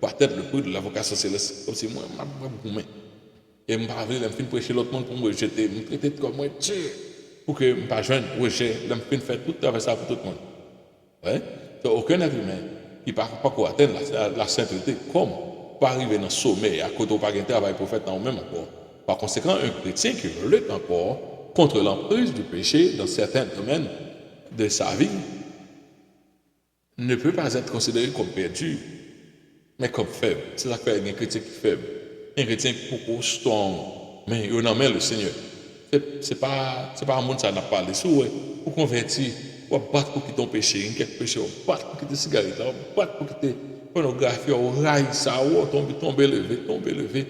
peut-être le prix de l'avocat socialiste comme si moi boumé. Et me pas venir me fin prêcher l'autre monde pour me rejeter, me traiter comme moi Dieu pour que me pas jeune rejet, me fin faire tout avec ça pour tout le monde. Ouais. Donc, aucun être humain qui ne peut pas atteindre la sainteté comme pas arriver dans le sommet à côté de pas de travail pour faire dans le même encore. Par conséquent, un chrétien qui lutte encore contre l'emprise du péché dans certains domaines de sa vie ne peut pas être considéré comme perdu, mais comme faible. C'est ça que fait un chrétien qui est faible. Un chrétien qui est beaucoup strong, mais il en met le Seigneur. C'est pas un monde ça n'a pas parlé sur pour convertir, pour battre pour quitter ton péché, quelques péchés, battre pour quitter cigarette, battre pour quitter pornographie, rail ça, tomber lever.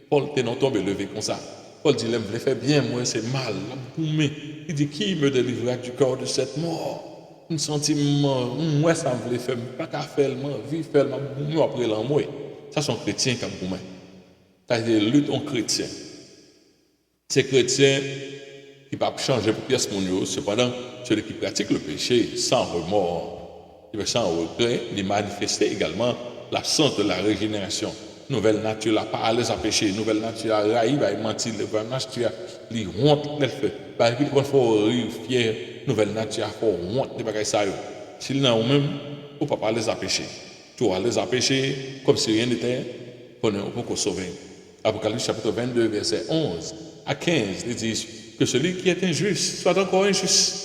Paul t'es non tomber lever comme ça. Paul dit l'aime voulait faire bien, moi c'est mal, boumé. Il dit qui me délivrera du corps de cette mort? Un sentiment, moi ça me voulait faire, pas qu'à faire, vivre faire, boumé après l'amour. Ça sont chrétiens comme boumé. Ça c'est lutte en chrétien. Ces chrétiens qui ne peuvent pas changer pour pièce mon cependant, celui qui pratique le péché sans remords, sans regret, il manifeste également l'absence de la régénération. Nouvelle nature, la pas à l'aise à pécher, nouvelle nature, la raï, il mentir, nouvelle nature, il honte, il fait. Par exemple, quand il faut rire, fier, nouvelle nature, il faut honte, il n'y a ça. S'il n'a même, il ne peut pas à l'aise à pécher. Tu à l'aise à pécher, comme si rien n'était, on ne peut pas sauver. Apocalypse chapitre 22, verset 11 à 15, il dit que celui qui est injuste soit encore injuste,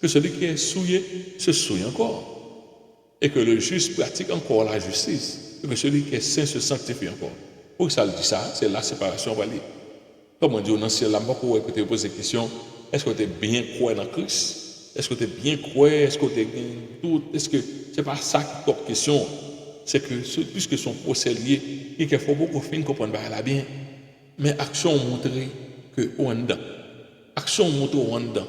que celui qui est souillé se souille encore, et que le juste pratique encore la justice, et que celui qui est saint se sanctifie encore. Pour que ça le dit ça, c'est la séparation valide. Comme on dit au ciel, là, beaucoup écouter poser des questions, est-ce que tu es bien croyant dans Christ? Est-ce que tu es bien croyant? Est-ce que tu es bien tout? Est-ce que c'est pas ça qui porte question? C'est que puisque son procès lié, il faut beaucoup de comprendre la bien, mais action montrer que on dedans. Action montre on dedans.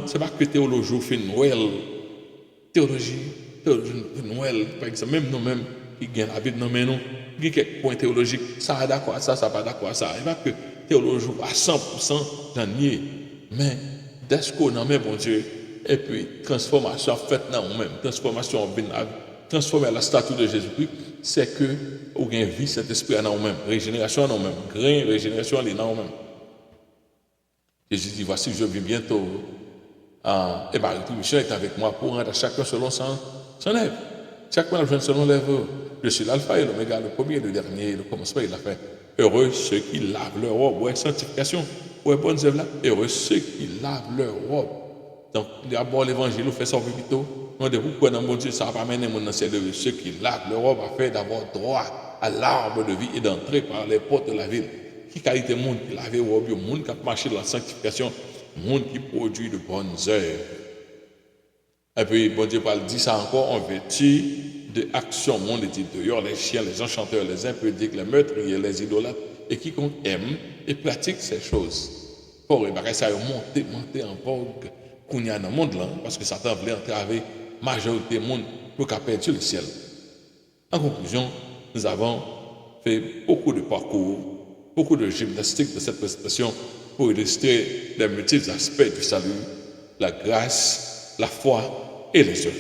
C'est pas que théologie fait Noël, théologie Noël, par exemple, même nous-mêmes qui gagnent la Bible, nous, il y a quelques points théologiques, ça est d'accord, ça pas d'accord, ça. Il n'y a pas que théologie à 100% j'en ai, mais dès qu'on en met, bon Dieu, et puis transformation faite dans nous-mêmes, transformation transformer la statue de Jésus-Christ, c'est que vous avez vie cet esprit en nous-mêmes, régénération en nous-mêmes, grain, régénération en nous-mêmes. Jésus dit, voici, je viens bientôt. Et ma rétribution est avec moi pour rendre à chacun selon son œuvre. Chacun a besoin selon l'œuvre. Je suis l'alpha et l'oméga, le premier et le dernier, le commencement et la fin. Heureux ceux qui lavent leur robe, ouais, sanctification, ouais, bonnes œuvres là. Heureux ceux qui lavent leur robe. Donc, d'abord l'évangile, on fait ça plus tôt. On dit pourquoi dans mon Dieu, ça va pas mener mon ancien de ceux qui lavent leur robe afin d'avoir droit à l'arbre de vie et d'entrer par les portes de la ville. Qui qualité monde qui lave leur robe, monde qui a marché dans la sanctification, monde qui produit de bonnes œuvres. Et puis, bon Dieu parle, dit ça encore en vertu de actions, monde dit dehors, les chiens, les enchanteurs, les impudiques, les meurtriers, les idolâtres, et quiconque aime et pratique ces choses. Pour ça a monté en vogue qu'on y a dans le monde là, parce que Satan voulait entraver la majorité du monde pour qu'à perdre le ciel. En conclusion, nous avons fait beaucoup de parcours, beaucoup de gymnastique de cette présentation pour illustrer les multiples aspects du salut, la grâce, la foi et les œuvres.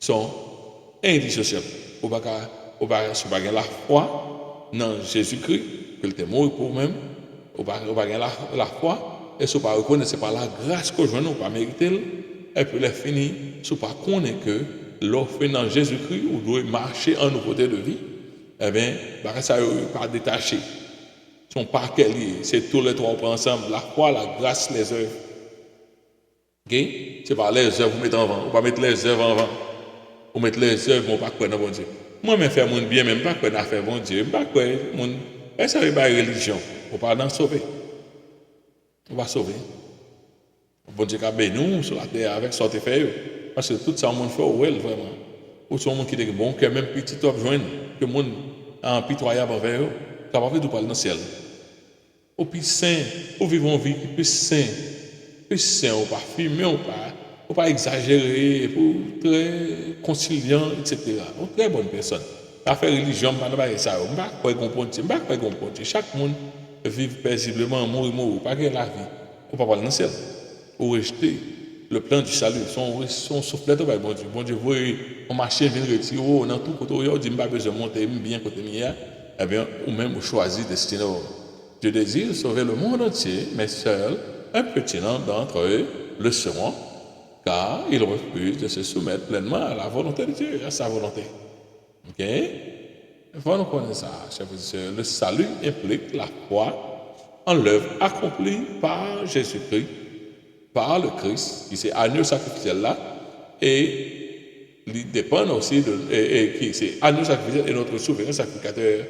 Sont indissociables. Au bagage la foi dans Jésus-Christ, que le mort pour nous-mêmes, au bagage la foi, et si vous ne reconnaissez pas la grâce que je n'ai pas mérité, et puis les fini, si vous ne connaissez que l'offre dans Jésus-Christ, vous devez marcher en nouveauté de vie, eh bien, ça n'est pas détaché. Son parquet lié, c'est tous les trois ensemble, la foi, la grâce, les œuvres. Okay? C'est pas les œuvres, vous mettez en avant. Vous ne pas mettre les œuvres en avant. Vous mettez les œuvres, vous ne pas quoi dans bon Dieu. Moi, je fais mon bien, même pas quoi dans faire bon Dieu. Je ne pas quoi. Ça n'est pas religion. Vous ne pas dans sauver. On va sauver. Bon Dieu a béni nous sur la terre avec ce que fait. Parce que tout ça, on fait well, vraiment. Ou sont gens qui ont bon cœur, même petit top joindre, que le monde a un pitoyable envers eux, capable de parler dans le ciel. Au plus saint, au vivant vie, plus saint, ou pas fumé, ou faut pas exagérer, faut très conciliant, etc. Une très bonne personne. Pas faire religion, pas ça, pas quoi comprendre, pas quoi comprendre. Chaque monde vit paisiblement, mourir, pas que la vie. Faut pas parler dans le ciel. Faut rejeter le plan du salut. Son soufflet, bon Dieu. Bon Dieu, vous on marche, vient retirer, dans tout côté, on dit, pas besoin de monter, bien côté mien. Eh bien, ou même vous choisissez destiné. Dieu désire sauver le monde entier, mais seul un petit nombre d'entre eux le seront, car ils refusent de se soumettre pleinement à la volonté de Dieu, à sa volonté. Ok? Il faut nous connaître ça, chers frères et sœurs. Le salut implique la foi en l'œuvre accomplie par Jésus-Christ, par le Christ, qui c'est agneau sacrificiel là, et il dépend aussi de, qui c'est agneau sacrificiel et notre souverain sacrificateur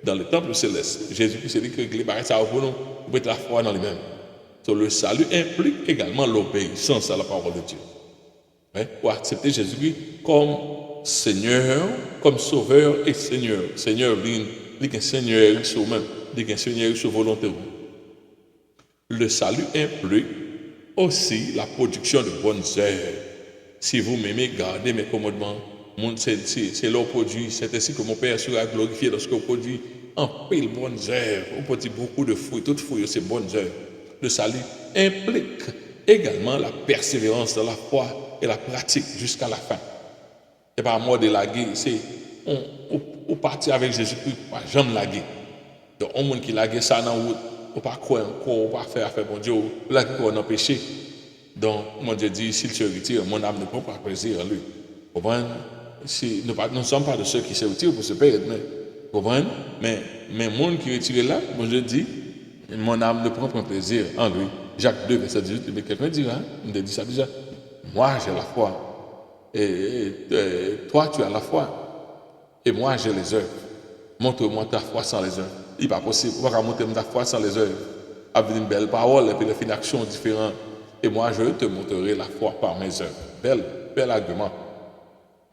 dans le temple céleste. Jésus-Christ c'est lui qui règle ça pour nous, pour mettre la foi dans lui-même. Donc, le salut implique également l'obéissance à la parole de Dieu. Hein? Pour accepter Jésus-Christ comme Seigneur, comme Sauveur et Seigneur. Seigneur, il est Seigneur sur même, il est Seigneur sur volonté. Le salut implique aussi la production de bonnes œuvres. Si vous m'aimez, gardez mes commandements. C'est leur produit. C'est ainsi que mon Père sera glorifié lorsque vous produit en pile bonnes œuvres. Vous produit beaucoup de fruits. Toutes fruits, c'est bonnes œuvres. Le salut implique également la persévérance dans la foi et la pratique jusqu'à la fin. Et pas moi de laguer, c'est on partit avec Jésus-Christ, pas jamais laguer. Donc, on monde qui lague ça dans la route, on pas croire encore, on pas faire affaire bon Dieu, là qui on a péché. Donc, mon Dieu dit, s'il se retire, mon âme ne prend pas plaisir en lui. Vous comprenez? Si, nous ne sommes pas de ceux qui se retirent pour se perdre, mais, vous comprenez? Mais le monde qui retire là, mon Dieu dit, mon âme ne prend pas plaisir en lui. Jacques 2, verset 18, mais quelqu'un dira, il me dit ça déjà, moi j'ai la foi, et toi tu as la foi, et moi j'ai les œuvres. Montre-moi ta foi sans les œuvres. Il n'est pas possible, on va montrer ta foi sans les œuvres. Avec une belle parole et puis une action différente. Et moi je te montrerai la foi par mes œuvres. Bel argument.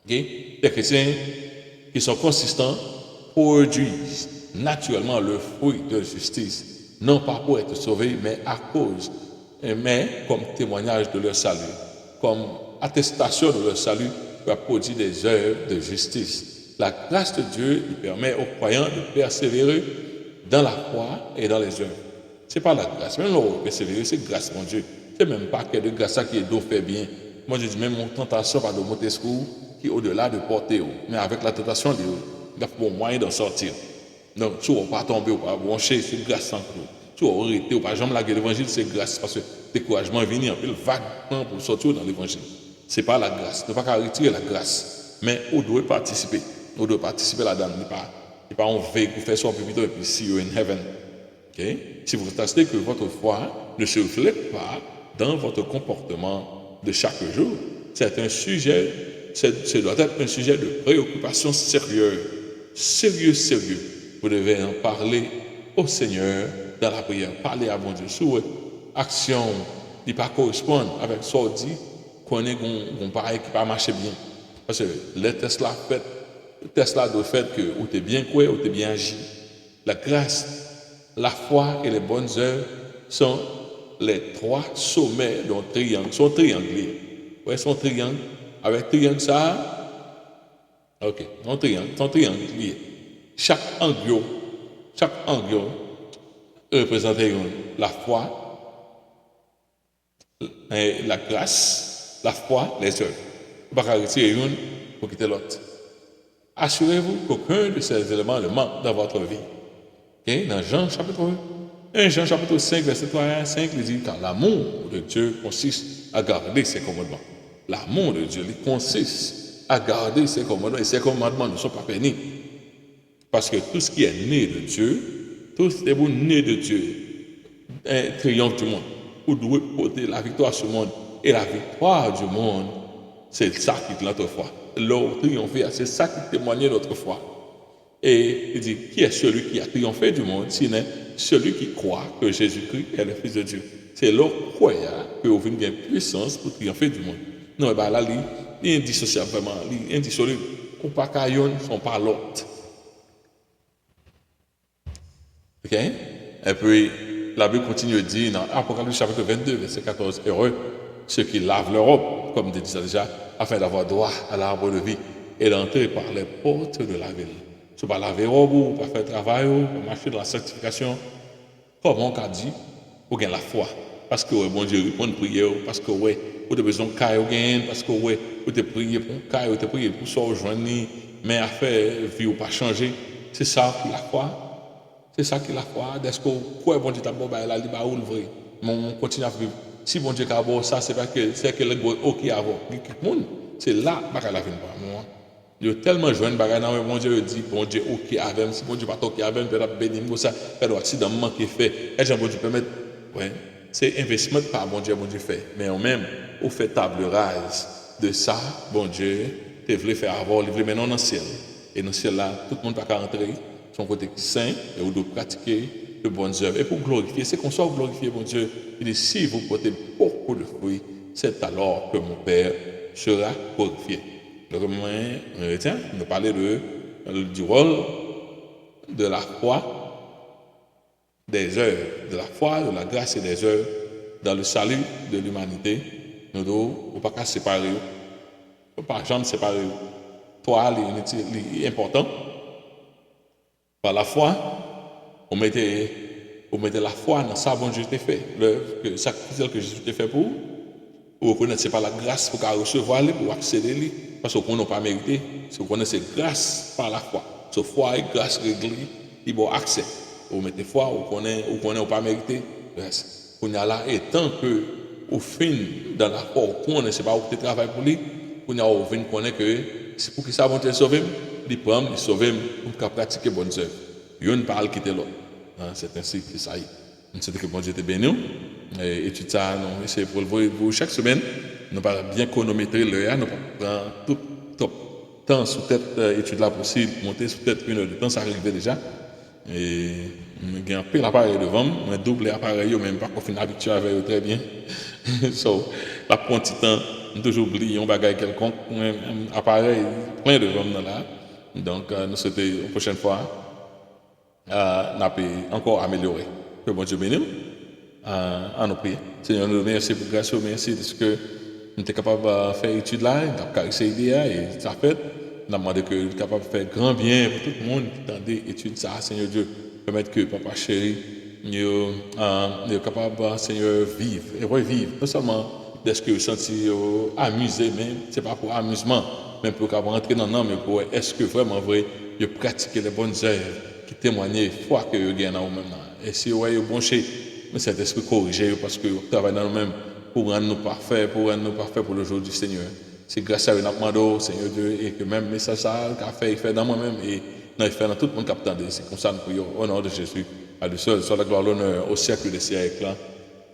Okay? Les chrétiens qui sont consistants produisent naturellement le fruit de justice, non pas pour être sauvés, mais à cause, mais comme témoignage de leur salut, comme attestation de leur salut, leur produit des œuvres de justice. La grâce de Dieu permet aux croyants de persévérer dans la foi et dans les œuvres. Ce n'est pas la grâce, même le persévérer, c'est grâce, mon Dieu. Ce n'est même pas que de grâce qui est d'eau fait bien. Moi, je dis même mon tentation par de Montesquieu qui est au-delà de porter, mais avec la tentation, il y a bon moyen d'en sortir. Donc, si on ne va pas tomber, on ne va pas brancher, c'est grâce sans clou. Si on va arrêter, on ne va pas jamais laguer l'évangile, c'est grâce. Parce que le découragement est venu en pile vaguement pour sortir dans l'évangile. Ce n'est pas la grâce. On ne peut pas retirer la grâce. Mais on doit participer. On doit participer là-dedans. Il n'est pas on veille pour faire son pupille et puis see you in heaven. Okay? Si vous constatez que votre foi ne se reflète pas dans votre comportement de chaque jour, c'est un sujet, ça doit être un sujet de préoccupation sérieux. Sérieux. Vous devez en parler au Seigneur dans la prière. Parlez à bon Dieu. Si votre action ne pas correspondre avec ce qu'on dit, qu'on est un pareil qui ne marche bien. Parce que les Tesla doit faire que vous êtes bien quoi, vous êtes bien agi. La grâce, la foi et les bonnes œuvres sont les trois sommets d'un triangle. Sont triangles. Ouais, sont triangles. Avec triangle ça, ok, sont triangles liés. Chaque angle représente la foi, la grâce, la foi, les œuvres. Vous ne pouvez pas retirer une pour quitter l'autre. Assurez-vous qu'aucun de ces éléments ne manque dans votre vie. Okay? Dans Jean chapitre 1, Jean chapitre 5, verset 3 à 5, il dit car l'amour de Dieu consiste à garder ses commandements. L'amour de Dieu il consiste à garder ses commandements et ses commandements ne sont pas permis. Parce que tout ce qui est né de Dieu, tout ce qui est né de Dieu, triomphe du monde. Vous devez porter la victoire sur le monde. Et la victoire du monde, c'est ça qui est notre foi. L'or triomphé, c'est ça qui témoigne notre foi. Et il dit, qui est celui qui a triomphé du monde, sinon celui qui croit que Jésus-Christ est le Fils de Dieu. C'est l'or croyant que vous avez une puissance pour triompher du monde. Non, et bien là, il est indissociable vraiment, il est indissoluble. Ou pas qu'ayon sont pas l'autre. Ok? Et puis, la Bible continue de dire dans Apocalypse chapitre 22, verset 14, heureux ceux qui lavent leur robe, comme je disais déjà, afin d'avoir droit à l'arbre de vie et d'entrer par les portes de la ville. Tu ne vas pas laver robe ou pas faire travail ou pas marcher dans la sanctification. Comme on a dit, vous avez la foi. Parce que bon Dieu répond à prière, parce que vous avez besoin de caille, parce que vous avez prié pour caille, vous avez prié pour ça, joindre, mais à faire vie ou pas changer. C'est ça qui la foi. C'est ça qui la foi. Est-ce que quoi bon Dieu t'a bon la liba ou le vrai. On continue à vivre. Si bon Dieu t'a bon ça, c'est pas que c'est que le OK avant. C'est là que la vie pas moi. Il y a tellement de bagages dans mon Dieu dit bon Dieu OK avec si bon Dieu pas OK avec peut bénir comme ça peut accident manquer fait et Jean bon Dieu permettre ouais c'est investissement par bon Dieu fait mais en même au fait table rase de ça bon Dieu te voulait faire avoir il voulait maintenant dans le ciel et dans le ciel là tout le monde pas qu'à rentrer son côté saint et on doit pratiquer de bonnes œuvres et pour glorifier c'est qu'on soit glorifier bon Dieu il dit si vous portez beaucoup de fruits c'est alors que mon Père sera glorifié. Le Romain chrétien nous parlait du rôle de la foi, des œuvres, de la foi, de la grâce et des œuvres dans le salut de l'humanité. Nous ne devons pas séparer, nous ne pas jamais séparer. Toi, l'important, par la foi, on mettait la foi dans ça, bon Dieu t'a fait, le sacrifice que Jésus t'a fait pour vous reconnaissez c'est pas la grâce pour recevoir pour accéder lui parce qu'on n'a pas mérité si vous connaissez grâce par la foi so foi et grâce réglée il bon accès vous mettez foi vous connaissez pas mérité grâce on y a là et tant que au fin dans la foi on connaît c'est pas au travail pour lui on y a au fin connaît que c'est pour que ça va te sauver il prend il sauver pour pratiquer bonnes œuvres il ne parle quitter l'autre c'est ainsi que ça y est c'était que bon Dieu te bénisse et tout ça, nous essayons pour le voir chaque semaine, nous pas bien chronométrer l'heure, nous prendre tout temps sous tête étude là possible, monter sous tête 1 heure de temps, ça arrive déjà. Et nous avons pris l'appareil devant, nous double l'appareil, même pas qu'on finit habitué avec eux très bien. So, la prend un petit temps, nous toujours oublié un bagage quelconque, un appareil plein devant nous là. Donc, nous souhaitons la prochaine fois, nous encore améliorer. Que bon Dieu bénisse. À nous prier. Seigneur, nous remercions pour grâce, merci de ce que nous sommes capables de faire l'étude là, nous avons caressé l'idée et ça fait. Nous avons demandé que nous sommes capables de faire grand bien pour tout le monde qui tente d'étudier ça, Seigneur Dieu. Permettre que Papa chéri, nous sommes capables, Seigneur, vivre et revivre. Non seulement d'être que vous sentez amusé, mais ce n'est pas pour amusement, mais pour rentrer dans l'âme, mais pour est-ce que vraiment vrai, de pratiquer les bonnes œuvres qui témoignent foi que vous gagnez dans vous-même. Et si vous avez bon chez mais cet esprit corrigé parce que nous travaillons dans nous-mêmes pour rendre nous parfaits, pour le jour du Seigneur. C'est grâce à vous, nous demandons, Seigneur Dieu, et que même message ça qu'a fait, il fait dans moi-même et il fait dans tout le monde qui attendait. C'est comme ça nous prions au nom de Jésus. À lui seul, soit la gloire, l'honneur au siècle des siècles.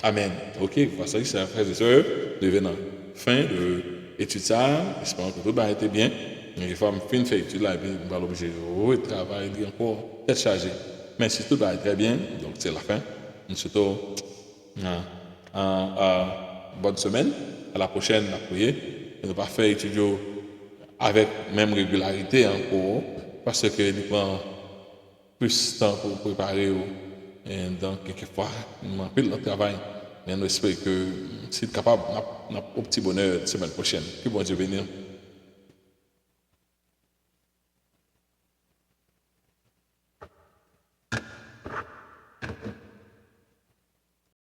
Amen. Ok, voilà ça, c'est un frère et sœur, devenant fin de l'étude ça. J'espère que tout a été bien. Il faut fin faire l'étude là et puis on va l'obliger de travailler encore, être chargé. Mais si tout va très bien, donc c'est la fin. Nous souhaitons bonne semaine. À la prochaine, la prière. Et nous pas faire étudier avec même régularité encore, parce que nous prenons plus de temps pour préparer. Et donc, quelquefois, nous avons plus de travail. Mais nous espérons que si nous sommes capables, nous avons un petit bonheur la semaine prochaine. Que bon Dieu bénisse.